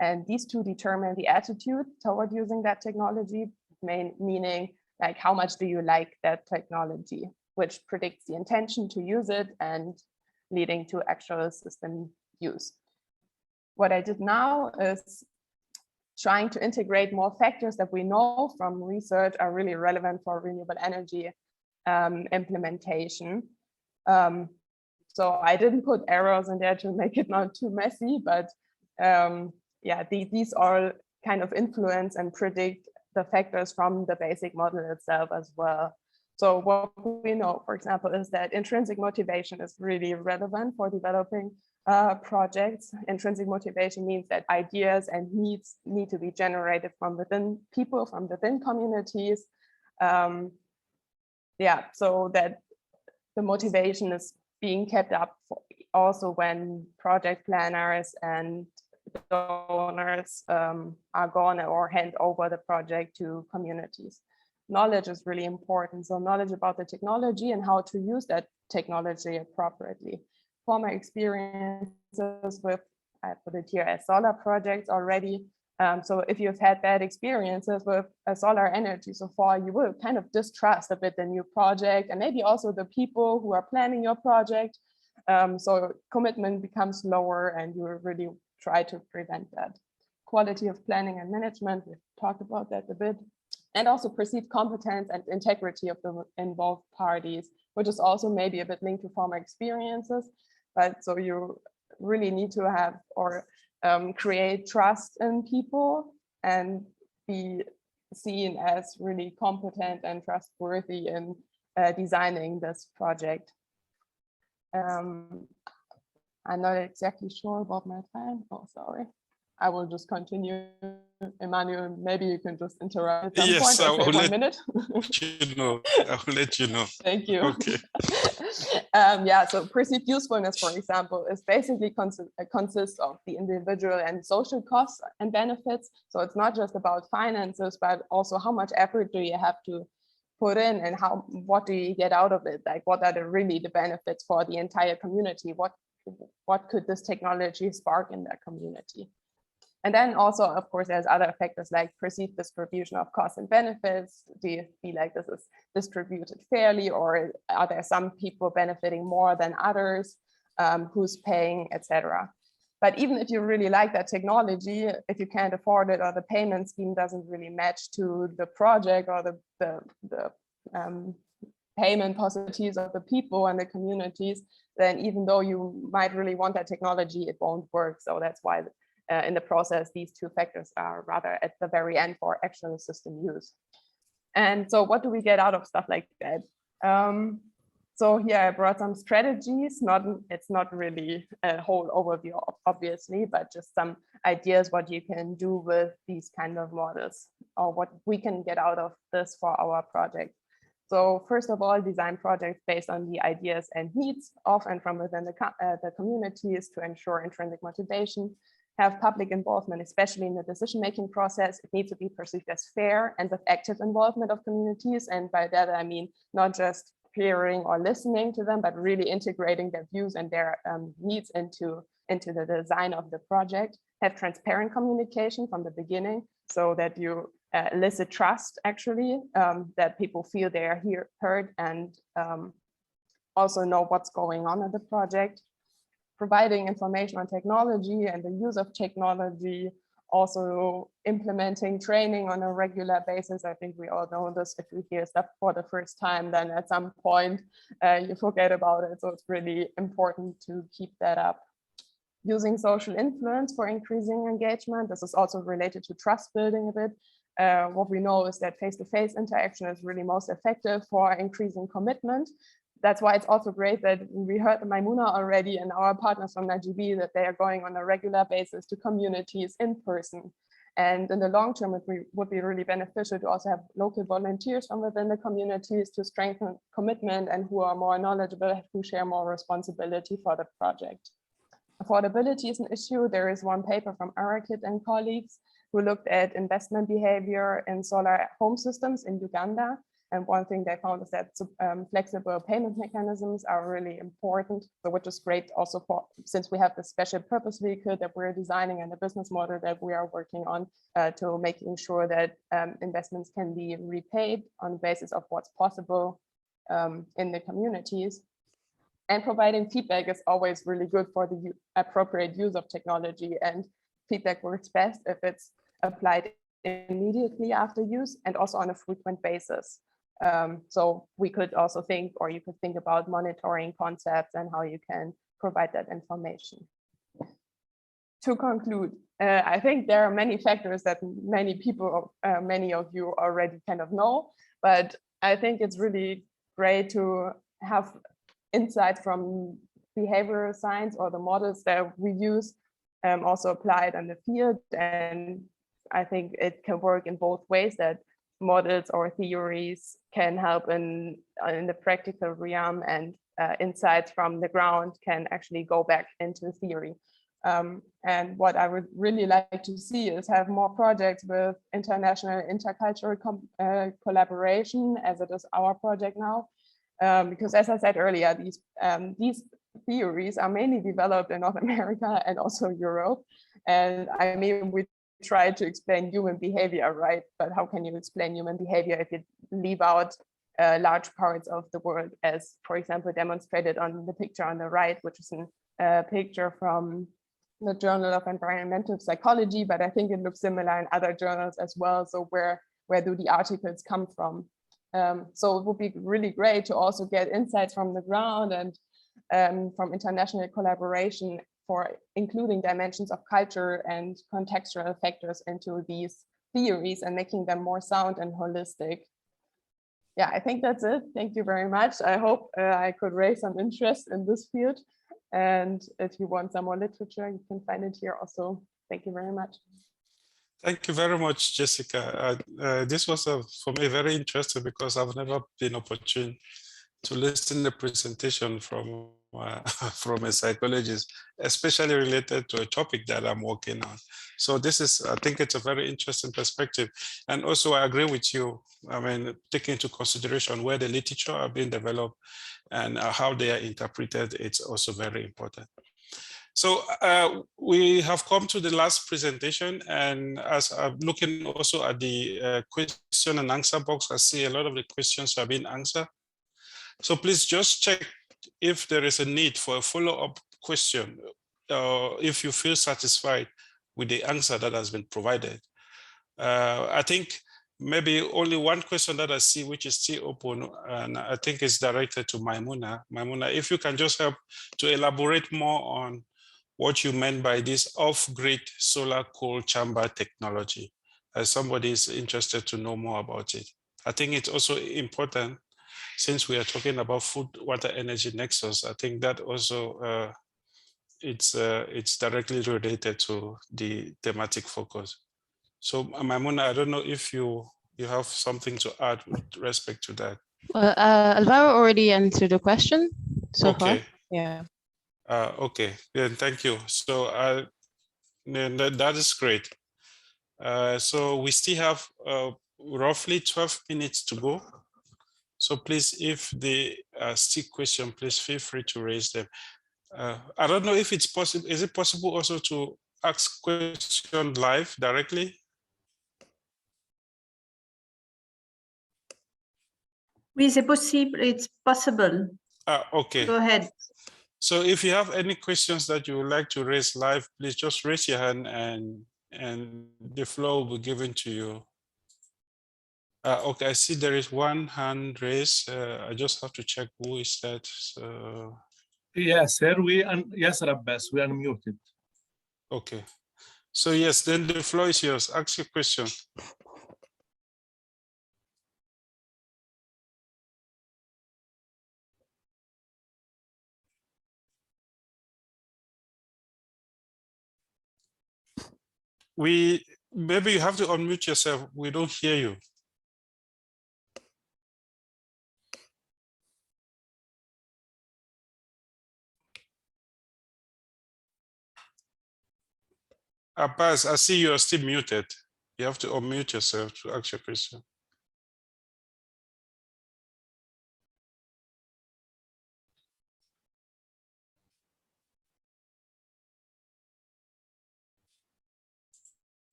Speaker 3: And these two determine the attitude toward using that technology, meaning like how much do you like that technology, which predicts the intention to use it and leading to actual system use. What I did now is trying to integrate more factors that we know from research are really relevant for renewable energy implementation. So I didn't put arrows in there to make it not too messy, but yeah, these all kind of influence and predict the factors from the basic model itself as well. So what we know, for example, is that intrinsic motivation is really relevant for developing projects. Intrinsic motivation means that ideas and needs need to be generated from within people, from within communities. Yeah, so that the motivation is being kept up also when project planners and donors are gone or hand over the project to communities. Knowledge is really important. So knowledge about the technology and how to use that technology appropriately. For my experiences with, I put it here as solar projects already. So if you've had bad experiences with solar energy so far, you will kind of distrust a bit the new project and maybe also the people who are planning your project. So commitment becomes lower and you really try to prevent that. Quality of planning and management, we've talked about that a bit. And also perceived competence and integrity of the involved parties, which is also maybe a bit linked to former experiences. But so you really need to have or create trust in people and be seen as really competent and trustworthy in designing this project. I'm not exactly sure about my time. Oh, sorry.
Speaker 8: I will just continue. Emmanuel, maybe you can just interrupt at some
Speaker 2: Yes,
Speaker 8: point.
Speaker 2: I
Speaker 8: Or say
Speaker 2: will
Speaker 8: 1 minute.
Speaker 2: you know. I will let you know.
Speaker 8: Thank you.
Speaker 2: Okay.
Speaker 8: Yeah, so perceived usefulness, for example, is basically consists of the individual and social costs and benefits. So it's not just about finances, but also how much effort do you have to put in, and what do you get out of it? Like, what are really the benefits for the entire community? What could this technology spark in that community? And then also, of course, there's other factors like perceived distribution of costs and benefits. Do you feel like this is distributed fairly, or are there some people benefiting more than others? Who's paying, etc. But even if you really like that technology, if you can't afford it, or the payment scheme doesn't really match to the project or the payment possibilities of the people and the communities, then even though you might really want that technology, it won't work. So that's why in the process, these two factors are rather at the very end for actual system use. And so what do we get out of stuff like that? So here I brought some strategies. It's not really a whole overview, obviously, but just some ideas what you can do with these kind of models, or what we can get out of this for our project. So first of all, design projects based on the ideas and needs of and from within the communities to ensure intrinsic motivation. Have public involvement, especially in the decision-making process. It needs to be perceived as fair and with active involvement of communities. And by that, I mean not just hearing or listening to them, but really integrating their views and their needs into the design of the project. Have transparent communication from the beginning, so that you elicit trust, actually, that people feel they are heard, and also know what's going on in the project. Providing information on technology and the use of technology, also implementing training on a regular basis. I think we all know this. If we hear stuff for the first time, then at some point you forget about it. So it's really important to keep that up. Using social influence for increasing engagement. This is also related to trust building a bit. What we know is that face-to-face interaction is really most effective for increasing commitment. That's why it's also great that we heard Maimuna already and our partners from NGB that they are going on a regular basis to communities in person. And in the long term, it would be really beneficial to also have local volunteers from within the communities to strengthen commitment, and who are more knowledgeable, who share more responsibility for the project. Affordability is an issue. There is one paper from Arakit and colleagues who looked at investment behavior in solar home systems in Uganda. And one thing they found is that flexible payment mechanisms are really important, so which is great also for, since we have the special purpose vehicle that we're designing and the business model that we are working on to making sure that investments can be repaid on the basis of what's possible in the communities. And providing feedback is always really good for the appropriate use of technology, and feedback works best if it's applied immediately after use and also on a frequent basis. So we could also think, or you could think about monitoring concepts and how you can provide that information. To conclude, I think there are many factors that many people, many of you already kind of know, but I think it's really great to have insights from behavioral science or the models that we use also applied in the field. And I think it can work in both ways, that models or theories can help in the practical realm, and insights from the ground can actually go back into theory. And what I would really like to see is have more projects with international intercultural collaboration, as it is our project now. Because as I said earlier, these theories are mainly developed in North America and also Europe. And I mean, we try to explain human behavior, right? But how can you explain human behavior if you leave out large parts of the world, as, for example, demonstrated on the picture on the right, which is a picture from the Journal of Environmental Psychology, but I think it looks similar in other journals as well. So where do the articles come from? So it would be really great to also get insights from the ground and from international collaboration for including dimensions of culture and contextual factors into these theories and making them more sound and holistic. Yeah, I think that's it. Thank you very much. I hope I could raise some interest in this field. And if you want some more literature, you can find it here also Thank you very much.
Speaker 2: Thank you very much, Jessica. This was for me very interesting because I've never been opportune to listen to the presentation from from a psychologist, especially related to a topic that I'm working on. So this is, I think it's a very interesting perspective. And also I agree with you. I mean, taking into consideration where the literature are being developed and how they are interpreted, it's also very important. So we have come to the last presentation, and as I'm looking also at the question and answer box, I see a lot of the questions are being answered. So please just check if there is a need for a follow-up question, if you feel satisfied with the answer that has been provided. I think maybe only one question that I see which is still open, and I think it's directed to Maimuna. Maimuna, if you can just help to elaborate more on what you meant by this off-grid solar cold chamber technology, as somebody is interested to know more about it. I think it's also important, since we are talking about food, water, energy nexus. I think that also it's directly related to the thematic focus. So Maimuna, I don't know if you have something to add with respect to that.
Speaker 3: Well, Alvaro already answered the question so far. Yeah.
Speaker 2: Okay, yeah, thank you. So that is great. So we still have roughly 12 minutes to go. So please, if they still question, please feel free to raise them. I don't know if it's possible. Is it possible also to ask questions live directly?
Speaker 9: Oui, c'est possible. It's possible.
Speaker 2: Okay.
Speaker 9: Go ahead.
Speaker 2: So if you have any questions that you would like to raise live, please just raise your hand and the floor will be given to you. Okay, I see there is one hand raised. I just have to check who is that. So...
Speaker 10: Yes, sir. Yes, Abbas, we unmuted.
Speaker 2: Okay. So yes, then the floor is yours. Ask your question. Maybe you have to unmute yourself. We don't hear you. Abbas, I see you are still muted. You have to unmute yourself to ask your question.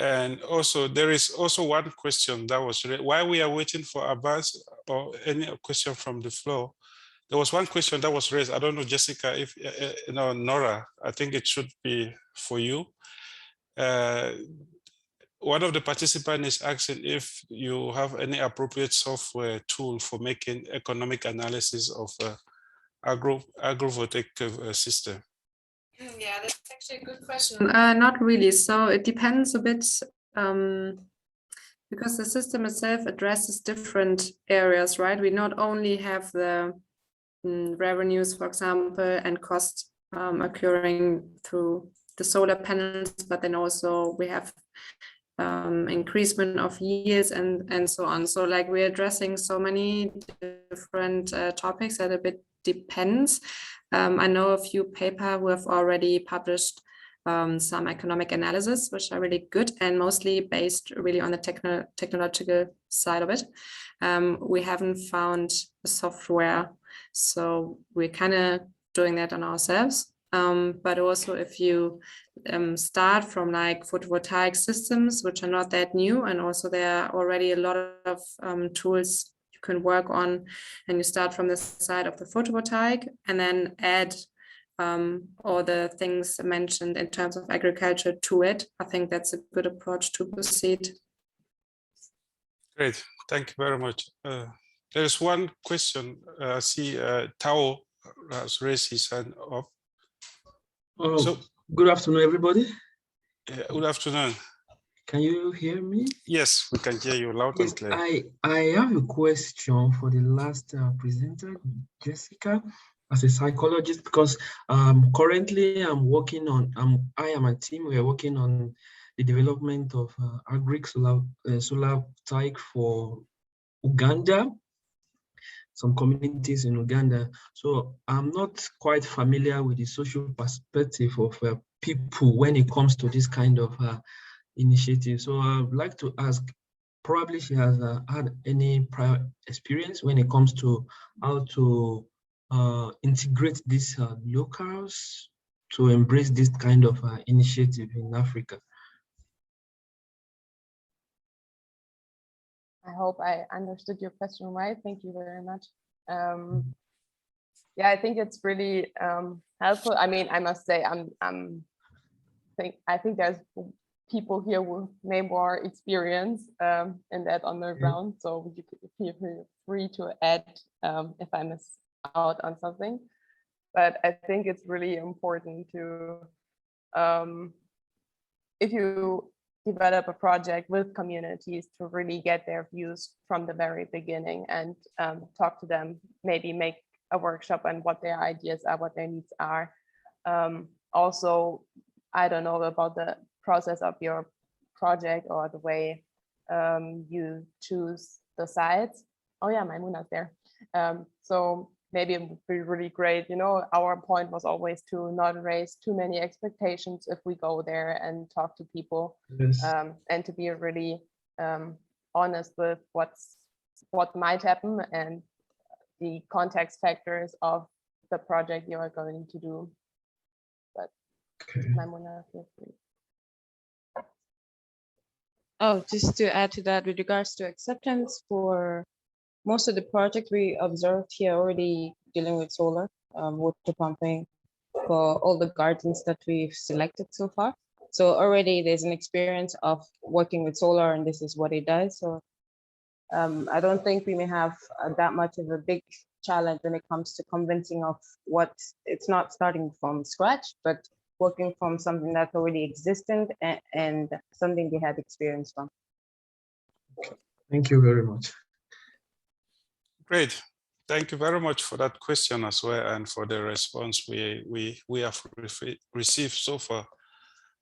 Speaker 2: And also, there is also one question that was raised. While we are waiting for Abbas or any question from the floor, there was one question that was raised. I don't know, Jessica, if no, Nora, I think it should be for you. One of the participants is asking if you have any appropriate software tool for making economic analysis of agrivoltaic system.
Speaker 7: Yeah, that's actually a good question. Not really. So it depends a bit because the system itself addresses different areas, right? We not only have the revenues, for example, and costs occurring through the solar panels, but then also we have increasement of yields and so on. So like we're addressing so many different topics that a bit depends. I know a few papers who have already published some economic analysis, which are really good and mostly based really on the technological side of it. We haven't found a software, so we're kind of doing that on ourselves. But also if you start from like photovoltaic systems, which are not that new, and also there are already a lot of tools you can work on, and you start from the side of the photovoltaic and then add all the things mentioned in terms of agriculture to it. I think that's a good approach to proceed.
Speaker 2: Great, thank you very much. There's one question. I see Tao has raised his hand up.
Speaker 11: Oh, so, good afternoon, everybody.
Speaker 2: Good afternoon.
Speaker 11: Can you hear me?
Speaker 2: Yes, we can hear you loud and clear.
Speaker 11: I have a question for the last presenter, Jessica. as a psychologist, because currently I'm working on, I am a team, we are working on the development of solar photovoltaic for Uganda, some communities in Uganda. So I'm not quite familiar with the social perspective of people when it comes to this kind of initiative. So I'd like to ask, probably she has had any prior experience when it comes to how to integrate these locals to embrace this kind of initiative in Africa.
Speaker 8: I hope I understood your question right. Thank you very much. Yeah, I think it's really helpful. I mean, I must say, I think there's people here with way more experience in that on the ground. So you could feel free to add if I miss out on something. But I think it's really important to, if you develop a project with communities, to really get their views from the very beginning and talk to them, maybe make a workshop on what their ideas are, what their needs are. Also, I don't know about the process of your project or the way you choose the sites. Oh yeah, Maimuna's there. So maybe it would be really great. You know, our point was always to not raise too many expectations if we go there and talk to people.
Speaker 11: Yes.
Speaker 8: And to be really honest with what might happen and the context factors of the project you are going to do. But Maimuna, feel free.
Speaker 3: Oh, just to add to that, with regards to acceptance, for most of the projects we observed here already dealing with solar, water pumping, for all the gardens that we've selected so far. So already there's an experience of working with solar, and this is what it does. So I don't think we may have that much of a big challenge when it comes to convincing of what, it's not starting from scratch, but working from something that's already existent and something they have experience from.
Speaker 11: Thank you very much.
Speaker 2: Great. Thank you very much for that question as well, and for the response we have received so far.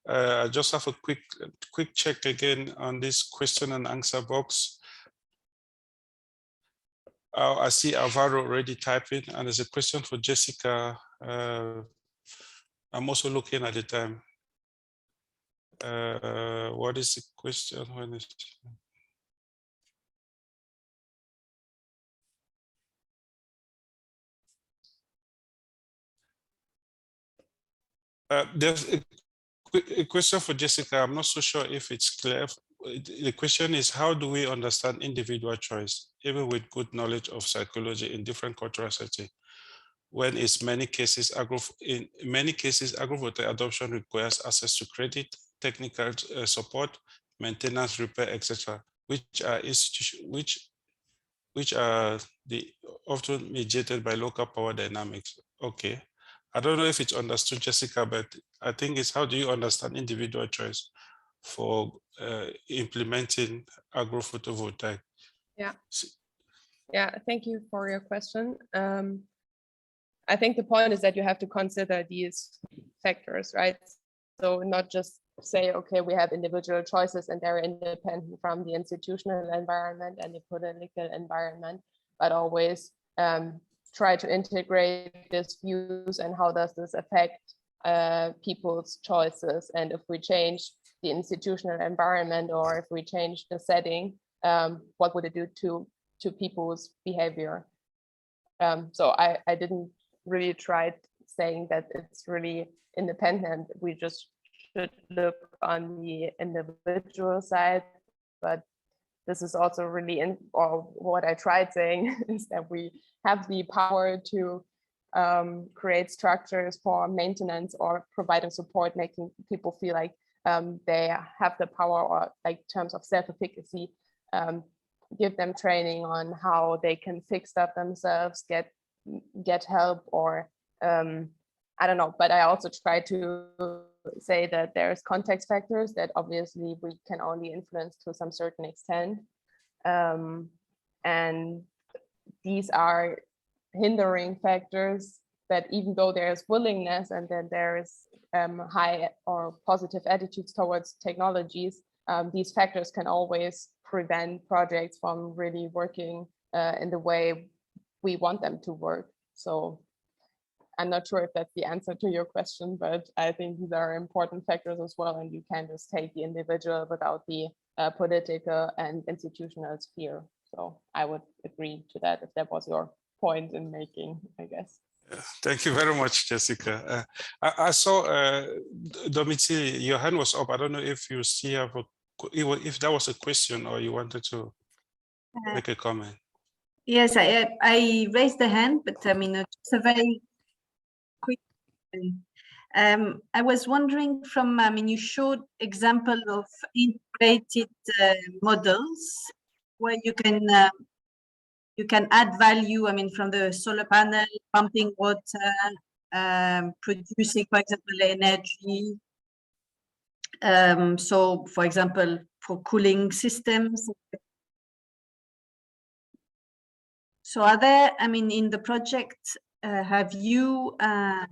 Speaker 2: I just have a quick check again on this question and answer box. I see Alvaro already typing, and there's a question for Jessica. I'm also looking at the time. What is the question? When is there's a question for Jessica. I'm not so sure if it's clear. The question is, how do we understand individual choice, even with good knowledge of psychology in different cultural settings? When in many cases, agrophotovoltaic adoption requires access to credit, technical support, maintenance, repair, etc., which are often mediated by local power dynamics. Okay. I don't know if it's understood, Jessica, but I think it's, how do you understand individual choice for implementing agrophotovoltaic?
Speaker 8: Yeah. Yeah, thank you for your question. I think the point is that you have to consider these factors, right? So not just say, okay, we have individual choices and they're independent from the institutional environment and the political environment, but always try to integrate these views and how does this affect people's choices. And if we change the institutional environment or if we change the setting, what would it do to people's behavior? So I didn't really try saying that it's really independent. We just should look on the individual side, but this is also really or what I tried saying is that we have the power to create structures for maintenance or providing support, making people feel like they have the power, or like terms of self-efficacy, give them training on how they can fix stuff themselves, get help, or I don't know. But I also try to say that there's context factors that obviously we can only influence to some certain extent, and these are hindering factors that even though there's willingness and then there is high or positive attitudes towards technologies, these factors can always prevent projects from really working in the way we want them to work. So I'm not sure if that's the answer to your question, but I think these are important factors as well, and you can't just take the individual without the political and institutional sphere. So I would agree to that if that was your point in making, I guess.
Speaker 2: Thank you very much, Jessica. I saw Domitille, your hand was up. I don't know if you still have if that was a question or you wanted to make a comment.
Speaker 9: Yes, I raised the hand, but I mean, just a very quick. I was wondering from, I mean, you showed example of integrated models where you can add value, I mean, from the solar panel, pumping water, producing, for example, energy. So, for example, for cooling systems. So are there, I mean, in the project, have you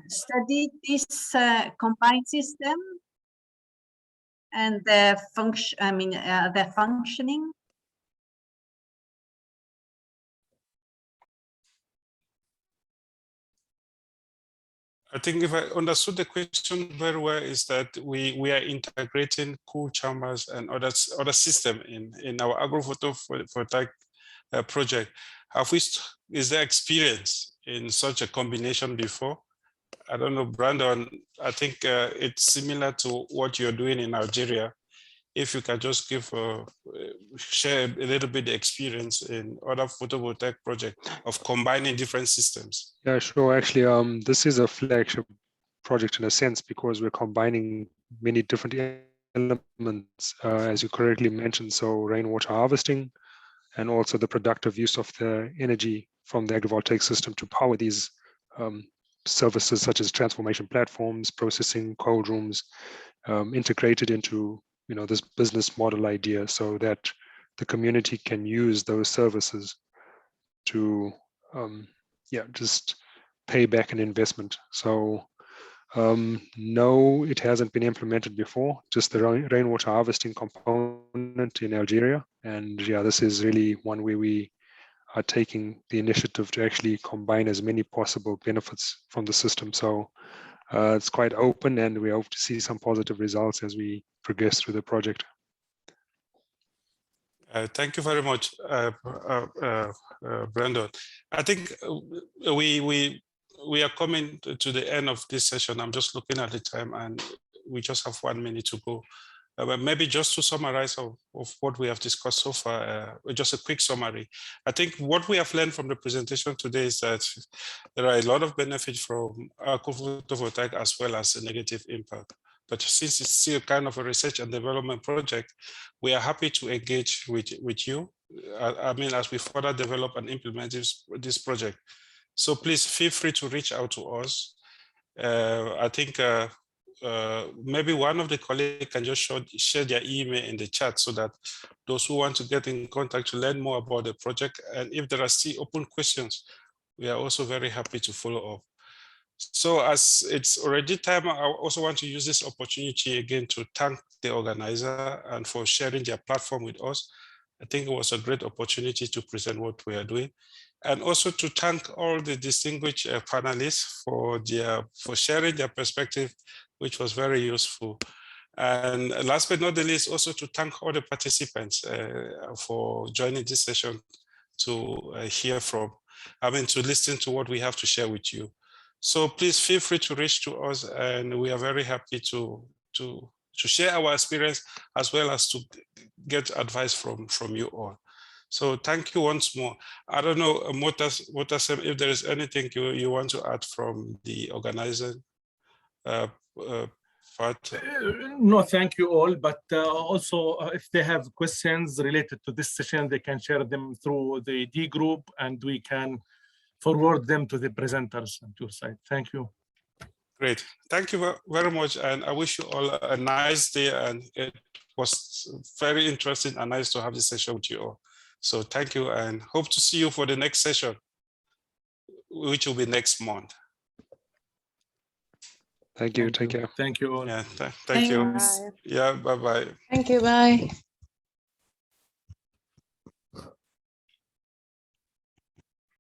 Speaker 9: studied this combined system and their function, I mean, their functioning?
Speaker 2: I think if I understood the question very well, is that we are integrating cool chambers and other system in our agrophotovoltaic project. Is there experience in such a combination before? I don't know, Brandon, I think it's similar to what you're doing in Algeria. If you can just share a little bit the experience in other photovoltaic projects of combining different systems.
Speaker 5: Yeah, sure. Actually, this is a flagship project in a sense because we're combining many different elements, as you correctly mentioned. So rainwater harvesting and also the productive use of the energy from the agrivoltaic system to power these services such as transformation platforms, processing, cold rooms, integrated into this business model idea so that the community can use those services to just pay back an investment. So no, it hasn't been implemented before, just the rainwater harvesting component in Algeria. And yeah, this is really one where we are taking the initiative to actually combine as many possible benefits from the system. So it's quite open and we hope to see some positive results as we progress through the project.
Speaker 2: Thank you very much, Brandon. I think we are coming to the end of this session. I'm just looking at the time and we just have 1 minute to go. But maybe just to summarize of what we have discussed so far, just a quick summary. I think what we have learned from the presentation today is that there are a lot of benefits from agrophotovoltaic as well as a negative impact. But since it's still kind of a research and development project, we are happy to engage with you. I mean, as we further develop and implement this project. So please feel free to reach out to us. I think maybe one of the colleagues can just share their email in the chat so that those who want to get in contact to learn more about the project, and if there are still open questions, we are also very happy to follow up. So as it's already time, I also want to use this opportunity again to thank the organizer and for sharing their platform with us. I think it was a great opportunity to present what we are doing. And also to thank all the distinguished panelists for sharing their perspective, which was very useful. And last but not the least, also to thank all the participants for joining this session to hear from, to listen to what we have to share with you. So please feel free to reach to us, and we are very happy to share our experience as well as to get advice from you all. So thank you once more. I don't know, Motasem, if there is anything you want to add from the organizer part.
Speaker 10: No, thank you all. But also, if they have questions related to this session, they can share them through the D group, and we can forward them to the presenters on your side. Thank you.
Speaker 2: Great. Thank you very much. And I wish you all a nice day. And it was very interesting and nice to have this session with you all. So thank you and hope to see you for the next session, which will be next month.
Speaker 5: Thank you. Take care.
Speaker 10: Thank you all.
Speaker 2: Yeah, thank you.
Speaker 3: Bye.
Speaker 2: Yeah, bye-bye.
Speaker 3: Thank you. Bye.